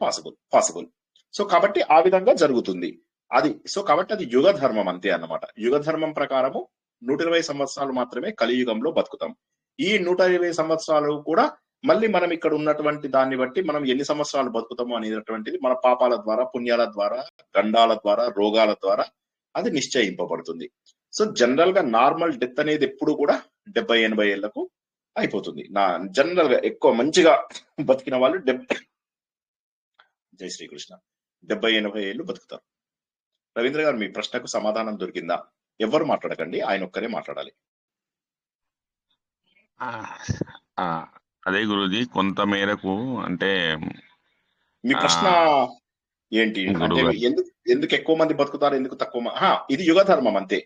B: పాసిబుల్. సో కాబట్టి ఆ విధంగా జరుగుతుంది అది. సో కాబట్టి అది యుగ ధర్మం అంతే అన్నమాట. యుగ ధర్మం ప్రకారము 120 సంవత్సరాలు మాత్రమే కలియుగంలో బతుకుతాం. ఈ 120 సంవత్సరాలు కూడా మళ్ళీ మనం ఇక్కడ ఉన్నటువంటి దాన్ని బట్టి మనం ఎన్ని సంవత్సరాలు బతుకుతాము అనేటటువంటిది మన పాపాల ద్వారా, పుణ్యాల ద్వారా, గండాల ద్వారా, రోగాల ద్వారా అది నిశ్చయింపబడుతుంది. సో జనరల్ గా నార్మల్ డెత్ అనేది ఎప్పుడు కూడా 70-80 ఏళ్లకు అయిపోతుంది. జనరల్ గా ఎక్కువ మంచిగా బతికిన వాళ్ళు జై శ్రీకృష్ణ 70-80 ఏళ్ళు బతుకుతారు. రవీంద్ర గారు మీ ప్రశ్నకు సమాధానం దొరికిందా? ఎవరు మాట్లాడకండి, ఆయన ఒక్కరే మాట్లాడాలి.
O: అదే గురూజీ, కొంత మేరకు అంటే
B: మీ ప్రశ్న ఏంటి అంటే ఎందుకు ఎక్కువ మంది బతుకుతారు, ఎందుకు తక్కువ? ఇది యుగ ధర్మం అంతే.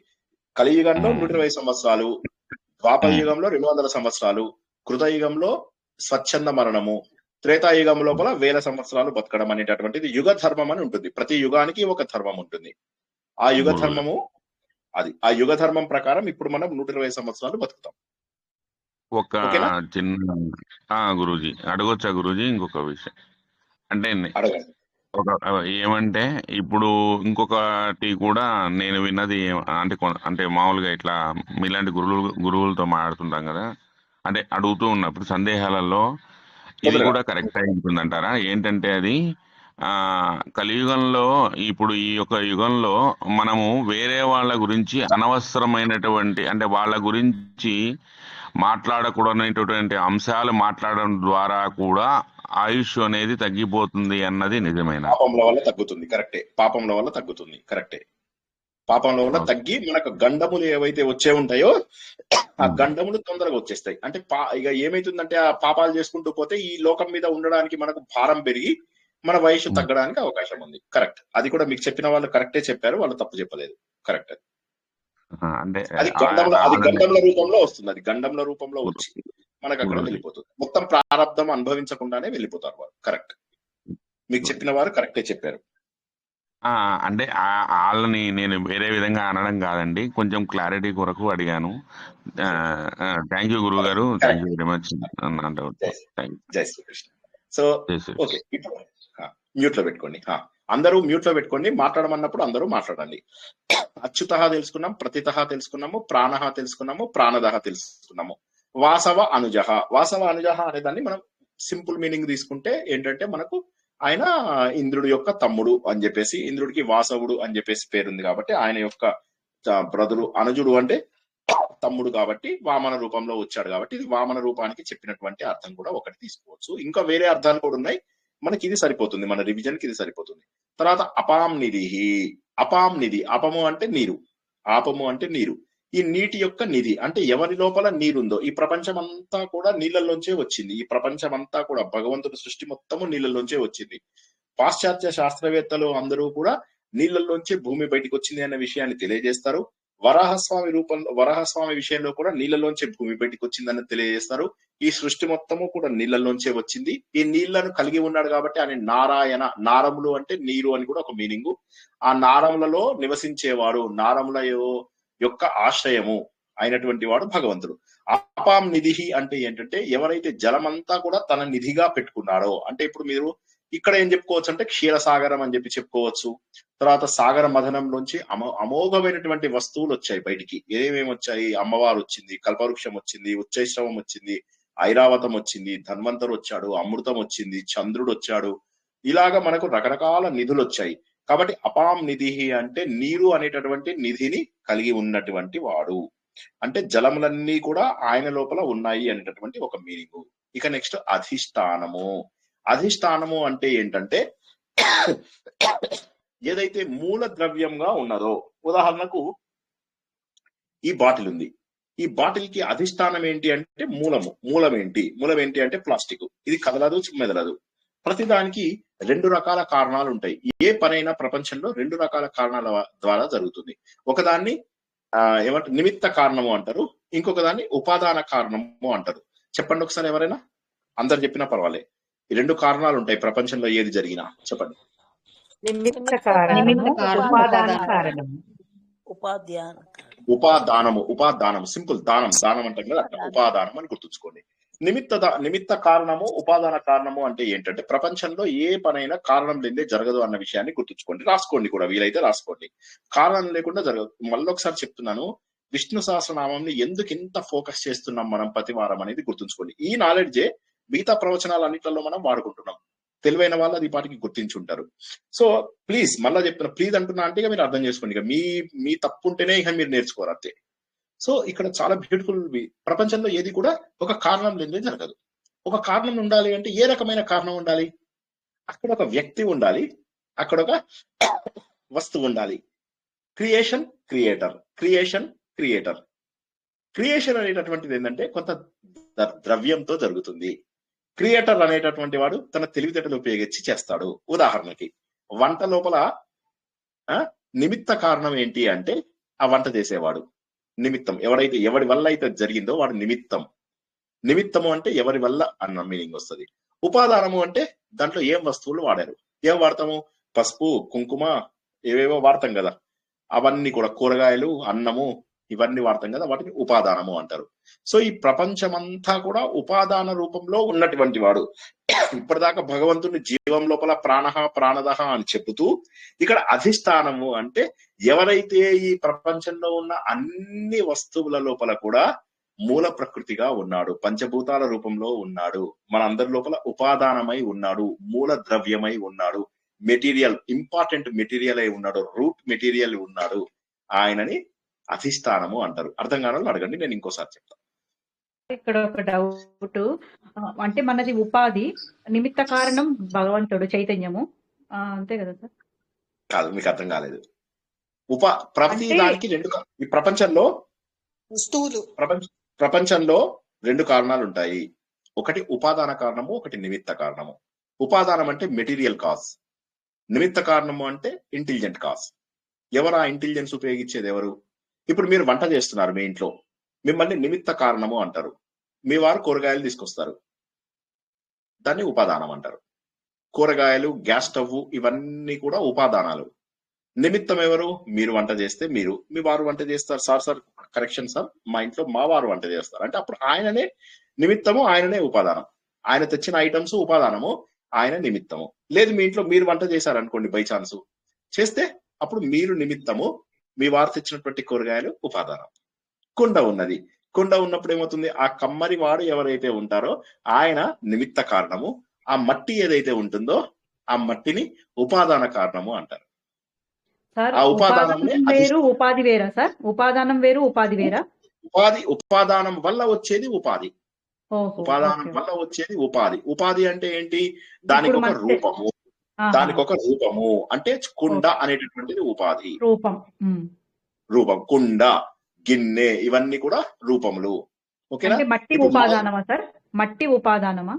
B: కలియుగంలో 120 సంవత్సరాలు, ద్వాపర యుగంలో 200 సంవత్సరాలు, కృతయుగంలో స్వచ్ఛంద మరణము, త్రేతాయుగం లోపల 1000 సంవత్సరాలు బతకడం అనేటటువంటిది యుగ ధర్మం అని ఉంటుంది. ప్రతి యుగానికి ఒక ధర్మం ఉంటుంది. ఆ యుగ ధర్మము ఆ యుగ ధర్మం ప్రకారం ఇప్పుడు మనం 120 సంవత్సరాలు బతుకుతాం.
O: ఒక చిన్న గురూజీ అడగొచ్చా గురూజీ? ఇంకొక విషయం అంటే ఏమంటే ఇప్పుడు ఇంకొకటి కూడా నేను విన్నది అంటే మామూలుగా ఇట్లా మీలాంటి గురువులతో మాట్లాడుతుంటాం కదా, అంటే అడుగుతూ ఉన్నప్పుడు సందేహాలలో ఇది కూడా కరెక్ట్ అయి ఉంటుందంటారా? ఏంటంటే అది కలియుగంలో ఇప్పుడు ఈ యొక్క యుగంలో మనము వేరే వాళ్ళ గురించి అనవసరమైనటువంటి అంటే వాళ్ళ గురించి మాట్లాడకూడనటువంటి అంశాలు మాట్లాడడం ద్వారా కూడా ఆయుష్ అనేది తగ్గిపోతుంది అన్నది నిజమేనా?
B: పాపంలో వల్ల తగ్గుతుంది, కరెక్టే. పాపంలో వల్ల తగ్గుతుంది, కరెక్టే. పాపంలో వల్ల తగ్గి మనకు గండములు ఏవైతే వచ్చే ఉంటాయో ఆ గండములు తొందరగా వచ్చేస్తాయి. అంటే ఇక ఏమైతుందంటే ఆ పాపాలు చేసుకుంటూ పోతే ఈ లోకం మీద ఉండడానికి మనకు భారం పెరిగి మన వయసు తగ్గడానికి అవకాశం ఉంది. కరెక్ట్. అది కూడా మీకు చెప్పిన వాళ్ళు కరెక్టే చెప్పారు, వాళ్ళు తప్పు చెప్పలేదు. కరెక్ట్. అది గండంల రూపంలో వస్తుంది. అది గండంల రూపంలో వచ్చి మనకు అక్కడ వెళ్ళిపోతుంది. మొత్తం ప్రారంధం అనుభవించకుండానే వెళ్ళిపోతారు వాళ్ళు. కరెక్ట్. మీకు చెప్పిన వారు కరెక్టే చెప్పారు.
O: అంటే వాళ్ళని నేను వేరే విధంగా అనడం కాదండి, కొంచెం క్లారిటీ కొరకు అడిగాను. థ్యాంక్ యూ గురువు గారు, థ్యాంక్ యూ వెరీ మచ్.
B: జై శ్రీకృష్ణ. సో ఓకే, ఇప్పుడు మ్యూట్ లో పెట్టుకోండి. అందరూ మ్యూట్ లో పెట్టుకోండి. మాట్లాడమన్నప్పుడు అందరూ మాట్లాడండి. అచ్యుతః తెలుసుకున్నాం, ప్రతితః తెలుసుకున్నాము, ప్రాణః తెలుసుకున్నాము, ప్రాణదః తెలుసుకున్నాము. వాసవ అనుజః. వాసవ అనుజః అనే దాన్ని మనం సింపుల్ మీనింగ్ తీసుకుంటే ఏంటంటే మనకు ఆయన ఇంద్రుడి యొక్క తమ్ముడు అని చెప్పేసి, ఇంద్రుడికి వాసవుడు అని చెప్పేసి పేరుంది కాబట్టి ఆయన యొక్క బ్రదరు. అనుజుడు అంటే తమ్ముడు కాబట్టి వామన రూపంలో వచ్చాడు కాబట్టి ఇది వామన రూపానికి చెప్పినటువంటి అర్థం కూడా ఒకటి తీసుకోవచ్చు. ఇంకా వేరే అర్థాలు కూడా ఉన్నాయి, మనకి ఇది సరిపోతుంది, మన రివిజన్ కి ఇది సరిపోతుంది. తర్వాత అపాం నిధి. అపాం నిధి, అపము అంటే నీరు, ఆపము అంటే నీరు. ఈ నీటి యొక్క నిధి అంటే ఎవరి లోపల నీరుందో. ఈ ప్రపంచం అంతా కూడా నీళ్ళల్లోంచే వచ్చింది. ఈ ప్రపంచం అంతా కూడా భగవంతుడి సృష్టి మొత్తము నీళ్ళల్లోంచే వచ్చింది. పాశ్చాత్య శాస్త్రవేత్తలు అందరూ కూడా నీళ్ళల్లోంచే భూమి బయటికి వచ్చింది అనే విషయాన్ని తెలియజేస్తారు. వరాహస్వామి విషయంలో కూడా నీళ్ళలోంచే భూమి బయటికి వచ్చిందని తెలియజేస్తారు. ఈ సృష్టి మొత్తము కూడా నీళ్ళలోంచే వచ్చింది. ఈ నీళ్లను కలిగి ఉన్నాడు కాబట్టి ఆయన నారాయణ. నారములు అంటే నీరు అని కూడా ఒక మీనింగు. ఆ నారములలో నివసించేవాడు, నారముల యొక్క ఆశ్రయము అయినటువంటి వాడు భగవంతుడు. అపాం నిధి అంటే ఏంటంటే ఎవరైతే జలమంతా కూడా తన నిధిగా పెట్టుకున్నాడో, అంటే ఇప్పుడు మీరు ఇక్కడ ఏం చెప్పుకోవచ్చు అంటే క్షీరసాగరం అని చెప్పి చెప్పుకోవచ్చు. తర్వాత సాగర మథనంలోంచి అమోఘమైనటువంటి వస్తువులు వచ్చాయి బయటికి. ఏమేమి వచ్చాయి? అమ్మవారు వచ్చింది, కల్పవృక్షం వచ్చింది, ఉచ్చైశ్రవం వచ్చింది, ఐరావతం వచ్చింది, ధన్వంతరు వచ్చాడు, అమృతం వచ్చింది, చంద్రుడు వచ్చాడు. ఇలాగా మనకు రకరకాల నిధులు వచ్చాయి. కాబట్టి అపాం నిధి అంటే నీరు అనేటటువంటి నిధిని కలిగి ఉన్నటువంటి వాడు, అంటే జలములన్నీ కూడా ఆయన లోపల ఉన్నాయి అనేటటువంటి ఒక మీనింగ్. ఇక నెక్స్ట్ అధిష్టానము. అధిష్టానము అంటే ఏంటంటే ఏదైతే మూల ద్రవ్యంగా ఉన్నదో, ఉదాహరణకు ఈ బాటిల్ ఉంది, ఈ బాటిల్ కి అధిష్టానం ఏంటి అంటే మూలము. మూలం ఏంటి అంటే ప్లాస్టిక్. ఇది కదలదు, మెదలదు. ప్రతిదానికి రెండు రకాల కారణాలు ఉంటాయి. ఏ పనైనా ప్రపంచంలో రెండు రకాల కారణాల ద్వారా జరుగుతుంది. ఒకదాన్ని ఏమంటారు, నిమిత్త కారణము అంటారు, ఇంకొక దాన్ని ఉపాదాన కారణము అంటారు. చెప్పండి ఒకసారి ఎవరైనా, అందరు చెప్పినా పర్వాలే. ఈ రెండు కారణాలు ఉంటాయి ప్రపంచంలో ఏది జరిగినా, చెప్పండి. ఉపాదానము సింపుల్. దానం అంటాం కదా, ఉపాదానం అని గుర్తుంచుకోండి. నిమిత్త కారణము, ఉపాదాన కారణము అంటే ఏంటంటే ప్రపంచంలో ఏ పనైనా కారణం లేదే జరగదు అన్న విషయాన్ని గుర్తుంచుకోండి. రాసుకోండి కూడా, వీలైతే రాసుకోండి. కారణం లేకుండా జరగదు. మళ్ళొకసారి చెప్తున్నాను, విష్ణు సహస్రనామంని ఎందుకు ఇంత ఫోకస్ చేస్తున్నాం మనం ప్రతి వారం అనేది గుర్తుంచుకోండి. ఈ నాలెడ్జే మిగతా ప్రవచనాలన్నింటిలో మనం వాడుకుంటున్నాం. తెలివైన వాళ్ళు అది పాటికి గుర్తించుంటారు. సో ప్లీజ్, మళ్ళా చెప్తున్నా, ప్లీజ్ అంటున్నా అంటే ఇక మీరు అర్థం చేసుకోండి. ఇక మీ తప్పు ఉంటేనే ఇక మీరు నేర్చుకోరు అంతే. సో ఇక్కడ చాలా బ్యూటిఫుల్. ప్రపంచంలో ఏది కూడా ఒక కారణం లేదే జరగదు. ఒక కారణం ఉండాలి అంటే ఏ రకమైన కారణం ఉండాలి? అక్కడ ఒక వ్యక్తి ఉండాలి, అక్కడ ఒక వస్తువు ఉండాలి. క్రియేషన్ క్రియేషన్ అనేటటువంటిది ఏంటంటే కొంత ద్రవ్యంతో జరుగుతుంది. క్రియేటర్ అనేటటువంటి వాడు తన తెలివితేటలు ఉపయోగించి చేస్తాడు. ఉదాహరణకి వంట లోపల నిమిత్త కారణం ఏంటి అంటే ఆ వంట చేసేవాడు నిమిత్తం. ఎవరి వల్ల అయితే జరిగిందో వాడు నిమిత్తము అంటే ఎవరి వల్ల అన్న మీనింగ్ వస్తుంది. ఉపాదానము అంటే దాంట్లో ఏం వస్తువులు వాడారు. ఏం వాడతాము? పసుపు, కుంకుమ, ఏవేవో వాడతాం కదా, అవన్నీ కూడా కూరగాయలు, అన్నము, ఇవన్నీ వాడతాం కదా, వాటిని ఉపాదానము అంటారు. సో ఈ ప్రపంచమంతా కూడా ఉపాదాన రూపంలో ఉన్నటువంటి వాడు. ఇప్పటిదాకా భగవంతుని జీవం లోపల ప్రాణదహ అని చెబుతూ ఇక్కడ అధిష్టానము అంటే ఎవరైతే ఈ ప్రపంచంలో ఉన్న అన్ని వస్తువుల లోపల కూడా మూల ప్రకృతిగా ఉన్నాడు, పంచభూతాల రూపంలో ఉన్నాడు, మన అందరి లోపల ఉపాదానమై ఉన్నాడు, మూల ద్రవ్యమై ఉన్నాడు, మెటీరియల్, ఇంపార్టెంట్ మెటీరియల్ అయి ఉన్నాడు, రూట్ మెటీరియల్ ఉన్నాడు. ఆయనని అధిష్టానము అంటారు. అర్థం కావాలని అడగండి, నేను ఇంకోసారి చెప్తాను.
F: ఇక్కడ ఒక డౌట్, అంటే మనది ఉపాధి, నిమిత్త కారణం భగవంతుడు చైతన్యము, అంతే కదా సార్?
B: కాదు, మీకు అర్థం కాలేదు. ప్రతి దానికి రెండు, ఈ ప్రపంచంలో వస్తువులు, ప్రపంచంలో రెండు కారణాలు ఉంటాయి. ఒకటి ఉపాదాన కారణము, ఒకటి నిమిత్త కారణము. ఉపాదానం అంటే మెటీరియల్ కాజ్, నిమిత్త కారణము అంటే ఇంటెలిజెంట్ కాజ్. ఎవరు ఆ ఇంటెలిజెన్స్ ఉపయోగించేది? ఎవరు? ఇప్పుడు మీరు వంట చేస్తున్నారు మీ ఇంట్లో, మిమ్మల్ని నిమిత్త కారణము అంటారు. మీ వారు కూరగాయలు తీసుకొస్తారు, దాన్ని ఉపాదానం అంటారు. కూరగాయలు, గ్యాస్ స్టవ్ ఇవన్నీ కూడా ఉపాదానాలు. నిమిత్తం ఎవరు? మీరు వంట చేస్తే మీరు, మీ వారు వంట చేస్తారు. సార్ కరెక్షన్ సార్, మా ఇంట్లో మా వారు వంట చేస్తారు అంటే అప్పుడు ఆయననే నిమిత్తము, ఆయననే ఉపాదానం. ఆయన తెచ్చిన ఐటమ్స్ ఉపాదానము, ఆయన నిమిత్తము. లేదు మీ ఇంట్లో మీరు వంట చేశారనుకోండి బై ఛాన్స్ చేస్తే అప్పుడు మీరు నిమిత్తము, మీ వారు తెచ్చినటువంటి కూరగాయలు ఉపాదానం. కుండ ఉన్నది, కుండ ఉన్నప్పుడు ఏమవుతుంది? ఆ కమ్మరి వాడు ఎవరైతే ఉంటారో ఆయన నిమిత్త కారణము, ఆ మట్టి ఏదైతే ఉంటుందో ఆ మట్టిని ఉపాదాన కారణము అంటారు.
F: సార్
B: ఆ ఉపాదానం
F: వేరు ఉపాధి వేరా సార్? ఉపాదానం వేరు ఉపాధి వేరా?
B: ఉపాదానం వల్ల వచ్చేది ఉపాధి. ఉపాదానం వల్ల వచ్చేది ఉపాధి. ఉపాధి అంటే ఏంటి? దానికి ఒక రూపము, దానికి ఒక రూపము అంటే కుండ అనేటటువంటిది ఉపాధి. రూపం కుండ, గిన్నె ఇవన్నీ కూడా రూపములు. ఓకేనా?
F: మట్టి ఉపాదానమా సార్? మట్టి ఉపాదానమా?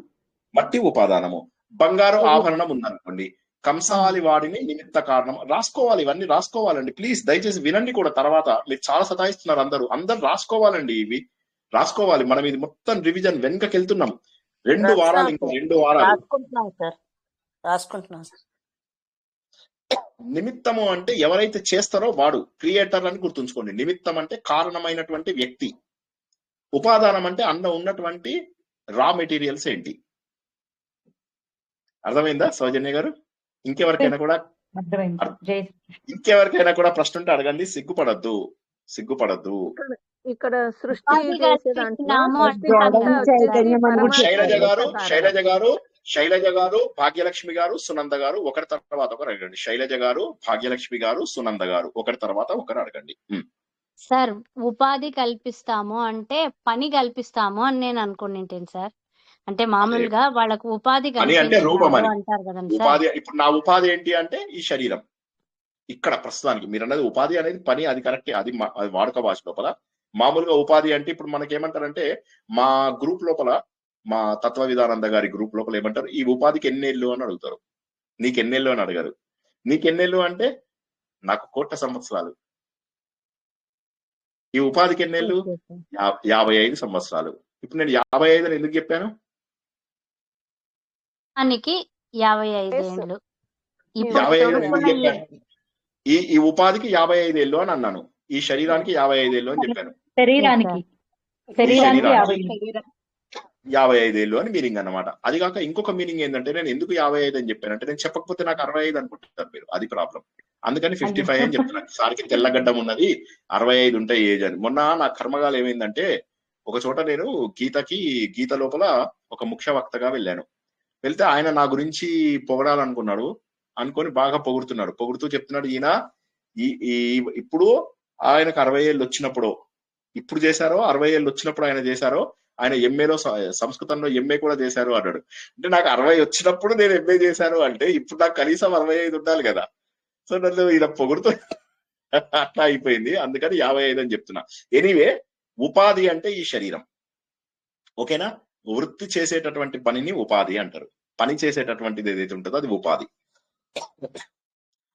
B: మట్టి ఉపాదానము. బంగారు ఆభరణం ఉందనుకోండి, కంసాలి వాడిని నిమిత్త కారణం. రాసుకోవాలి, ఇవన్నీ రాసుకోవాలండి ప్లీజ్, దయచేసి వినండి కూడా. తర్వాత మీరు చాలా సతాయిస్తున్నారు, అందరూ రాసుకోవాలండి, ఇవి రాసుకోవాలి. మనం ఇది మొత్తం రివిజన్ వెనుకకి వెళ్తున్నాం. 2 వారాలు, ఇంకా 2 వారాలు
I: రాసుకుంటున్నాం.
B: నిమిత్తము అంటే ఎవరైతే చేస్తారో వాడు క్రియేటర్ అని గుర్తుంచుకోండి. నిమిత్తం అంటే కారణమైనటువంటి వ్యక్తి. ఉపాదానం అంటే అన్న ఉన్నటువంటి రా మెటీరియల్స్ ఏంటి? అర్థమైందా సౌజన్య గారు? ఇంకెవరికైనా కూడా ప్రశ్న ఉంటే అడగండి, సిగ్గుపడద్దు.
D: ఇక్కడ సృష్టి
B: శైలజ గారు, భాగ్యలక్ష్మి గారు, సునంద గారు ఒకరి తర్వాత ఒకరు అడగండి. శైలజ గారు, భాగ్యలక్ష్మి గారు, సునంద గారు ఒకరి తర్వాత ఒకరు అడగండి.
M: సార్ ఉపాధి కల్పిస్తాము అంటే పని కల్పిస్తాము అని నేను అనుకుంటాను సార్. అంటే మామూలుగా వాళ్ళకు ఉపాధి
B: అంటే రూపం అని
M: అంటారు కదండి
B: ఉపాధి. ఇప్పుడు నా ఉపాధి ఏంటి అంటే ఈ శరీరం. ఇక్కడ ప్రస్తుతానికి మీరు అన్నది ఉపాధి అనేది పని, అది కరెక్టే, అది వాడుక భాష లోపల. మామూలుగా ఉపాధి అంటే ఇప్పుడు మనకి ఏమంటారంటే, మా గ్రూప్ లోపల, మా తత్వ విధానంద గారి గ్రూప్ లోపల ఏమంటారు, ఈ ఉపాధికి ఎన్నేళ్ళు అని అడుగుతారు. నీకెన్నేళ్ళు అని అడగారు. నీకెన్నేళ్ళు అంటే నాకు 1,00,00,000 సంవత్సరాలు. ఈ ఉపాధికి ఎన్నేళ్ళు? 55 సంవత్సరాలు. ఇప్పుడు నేను 55 అని ఎందుకు చెప్పాను?
M: 55 ఏళ్ళు.
B: 55 ఎందుకు చెప్పాను? ఈ ఉపాధికి 55 ఏళ్ళు అని అన్నాను, ఈ శరీరానికి 55 ఏళ్ళు అని చెప్పాను.
F: శరీరానికి
B: 55 ఏళ్ళు అని మీనింగ్ అన్నమాట. అది కాక ఇంకొక మీనింగ్ ఏంటంటే, నేను ఎందుకు 55 అని చెప్పాను అంటే, నేను చెప్పకపోతే నాకు 65 అనుకుంటారు మీరు, అది ప్రాబ్లం. అందుకని 55 అని చెప్తున్నాను. సారికి తెల్లగడ్డం ఉన్నది, 65 ఉంటాయి ఏజ్ అని. మొన్న నా కర్మగాలు ఏమైందంటే, ఒక చోట నేను గీత లోపల ఒక ముఖ్య వక్తగా వెళ్ళాను. వెళ్తే ఆయన నా గురించి పొగడాలనుకున్నాడు, అనుకొని బాగా పొగుడుతూ చెప్తున్నాడు, ఈయన ఇప్పుడు ఆయనకు 60 ఏళ్ళు వచ్చినప్పుడు, ఇప్పుడు చేశారో 60 ఏళ్ళు వచ్చినప్పుడు ఆయన చేశారో, ఆయన ఎంఏలో సంస్కృతంలో ఎంఏ కూడా చేశారు అన్నాడు. అంటే నాకు 60 వచ్చినప్పుడు నేను ఎంఏ చేశాను అంటే ఇప్పుడు నాకు కనీసం 65 ఉండాలి కదా. సో నన్ను ఇలా పొగుడుతూ అట్లా అయిపోయింది. అందుకని 55 అని చెప్తున్నా. ఎనీవే, ఉపాధి అంటే ఈ శరీరం. ఓకేనా? వృత్తి చేసేటటువంటి పనిని ఉపాధి అంటారు. పని చేసేటటువంటిది ఏదైతే ఉంటుందో అది ఉపాధి.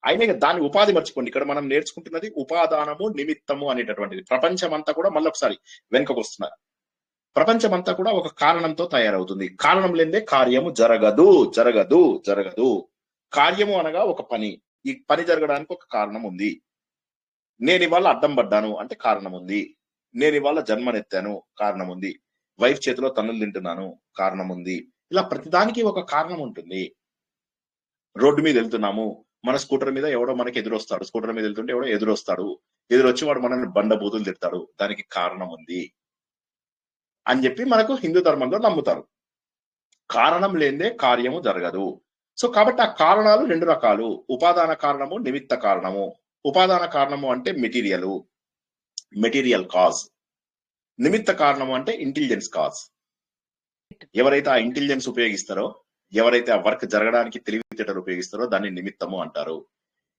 B: అయినా దాన్ని ఉపాధి మర్చిపోండి. ఇక్కడ మనం నేర్చుకుంటున్నది ఉపాదానము, నిమిత్తము అనేటటువంటిది. ప్రపంచమంతా కూడా మళ్ళొకసారి వెనుకకు వస్తున్నారు. ప్రపంచమంతా కూడా ఒక కారణంతో తయారవుతుంది. కారణం లేదే కార్యము జరగదు. కార్యము అనగా ఒక పని. ఈ పని జరగడానికి ఒక కారణం ఉంది. నేను ఇవాళ అడ్డం పడ్డాను అంటే కారణం ఉంది. నేను ఇవాళ జన్మనెత్తాను, కారణం ఉంది. వైఫ్ చేతిలో తన్నులు తింటున్నాను, కారణం ఉంది. ఇలా ప్రతిదానికి ఒక కారణం ఉంటుంది. రోడ్డు మీద వెళ్తున్నాము, మన స్కూటర్ మీద ఎవడో మనకి ఎదురొస్తాడు. స్కూటర్ మీద వెళ్తుంటే ఎవడో ఎదురొచ్చి వాడు మనల్ని బండబూతులు తిడతాడు, దానికి కారణం ఉంది అని చెప్పి మనకు హిందూ ధర్మంలో నమ్ముతారు. కారణం లేదే కార్యము జరగదు. సో కాబట్టి ఆ కారణాలు 2 రకాలు, ఉపాదాన కారణము, నిమిత్త కారణము. ఉపాదాన కారణము అంటే మెటీరియల్ కాజ్. నిమిత్త కారణము అంటే ఇంటెలిజెన్స్ కాజ్. ఎవరైతే ఆ ఇంటెలిజెన్స్ ఉపయోగిస్తారో, ఎవరైతే ఆ వర్క్ జరగడానికి తెలివితేటలు ఉపయోగిస్తారో దాన్ని నిమిత్తము అంటారు.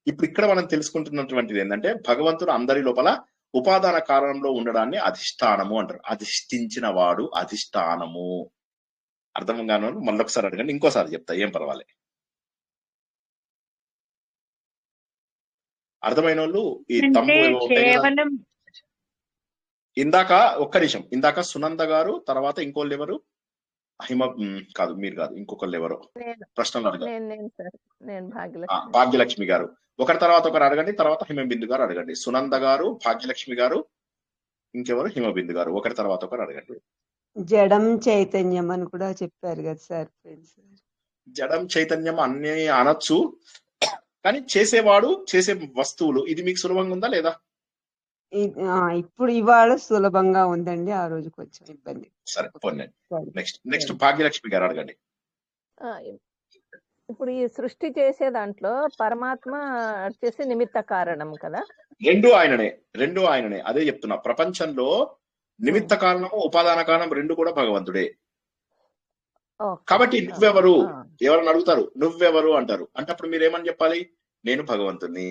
B: ఇప్పుడు ఇక్కడ మనం తెలుసుకుంటున్నటువంటిది ఏంటంటే, భగవంతుడు అందరి లోపల ఉపాదాన కారణంలో ఉండడాన్ని అధిష్టానము అంటారు. అధిష్ఠించిన వాడు అధిష్టానము. అర్థంగాను? మళ్ళొకసారి అడగండి, ఇంకోసారి చెప్తా, ఏం పర్వాలే. అర్థమైన వాళ్ళు ఈ తమ్ము ఇందాక ఒక్క నిమిషం, ఇందాక సునంద గారు, తర్వాత ఇంకోళ్ళు ఎవరు? కాదు, మీరు కాదు, ఇంకొకళ్ళు ఎవరో ప్రశ్నలు అడగాలి.
D: నేను భాగ్యలక్ష్మి.
B: భాగ్యలక్ష్మి గారు ఒకరి తర్వాత ఒకరు అడగండి, తర్వాత హిమబిందు గారు అడగండి. సునంద గారు, భాగ్యలక్ష్మి గారు, ఇంకెవరు? హిమబిందు గారు. ఒకరి తర్వాత ఒకరు అడగండి.
G: జడం చైతన్యం అని కూడా చెప్పారు కదా సార్.
B: జడం చైతన్యం అన్ని అనొచ్చు, కానీ చేసేవాడు, చేసే వస్తువులు, ఇది మీకు సులభంగా ఉందా లేదా?
G: ఇప్పుడు ఇవాళ సులభంగా ఉందండి, ఆ రోజు కొంచెం ఇబ్బంది.
B: సరే పోనీ. నెక్స్ట్ భాగ్యలక్ష్మి గారు అడగండి.
D: ఇప్పుడు ఈ సృష్టి చేసే దాంట్లో పరమాత్మ వచ్చేసి నిమిత్త కారణం కదా?
B: రెండు ఆయననే. అదే చెప్తున్నా, ప్రపంచంలో నిమిత్త కారణము, ఉపాదాన కారణం రెండు కూడా భగవంతుడే. కాబట్టి నువ్వెవరు, ఎవరని అడుగుతారు, నువ్వెవరు అంటారు. అంటే అప్పుడు మీరేమని చెప్పాలి? నేను భగవంతుని.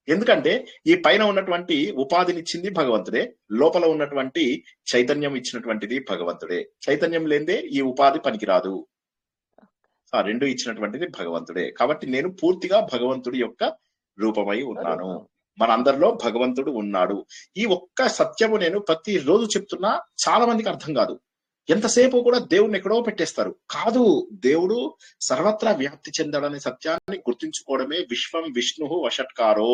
B: ఎందుకంటే ఈ పైన ఉన్నటువంటి ఉపాధినిచ్చింది భగవంతుడే, లోపల ఉన్నటువంటి చైతన్యం ఇచ్చినటువంటిది భగవంతుడే. చైతన్యం లేదే ఈ ఉపాధి పనికిరాదు. ఆ రెండు ఇచ్చినటువంటిది భగవంతుడే. కాబట్టి నేను పూర్తిగా భగవంతుడి యొక్క రూపమై ఉన్నాను. మన అందరిలో భగవంతుడు ఉన్నాడు. ఈ ఒక్క సత్యము నేను ప్రతిరోజు చెప్తున్నా, చాలా మందికి అర్థం కాదు. ఎంతసేపు కూడా దేవుడిని ఎక్కడో పెట్టేస్తారు. కాదు, దేవుడు సర్వత్రా వ్యాప్తి చెందాడనే సత్యాన్ని గుర్తించుకోవడమే విశ్వం విష్ణు వషట్కారో.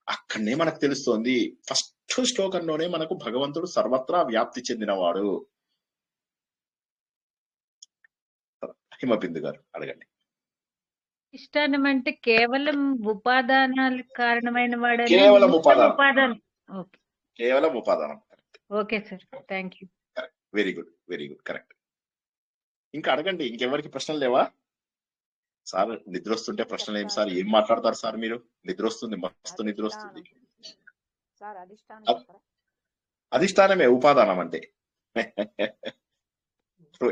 B: అక్కడనే మనకు తెలుస్తోంది. ఫస్ట్ శ్లోకంలోనే మనకు భగవంతుడు సర్వత్రా వ్యాప్తి చెందినవాడు. హిమబిందు గారు అడగండి.
F: ఇష్టానం అంటే కేవలం ఉపాదానాలకు కారణమైన వాడు.
B: కేవలం ఉపాదానం. కేవలం ఉపాదానం.
F: Okay sir, thank you.
B: Very good, correct. ఇంకా అడగండి. ఇంకెవరికి ప్రశ్నలు లేవా? సార్ నిద్ర వస్తుంటే ప్రశ్నలు ఏం సార్, ఏం మాట్లాడతారు సార్ మీరు? నిద్ర వస్తుంది, మస్తు నిద్ర వస్తుంది. అధిష్టానమే ఉపాదానం అంటే.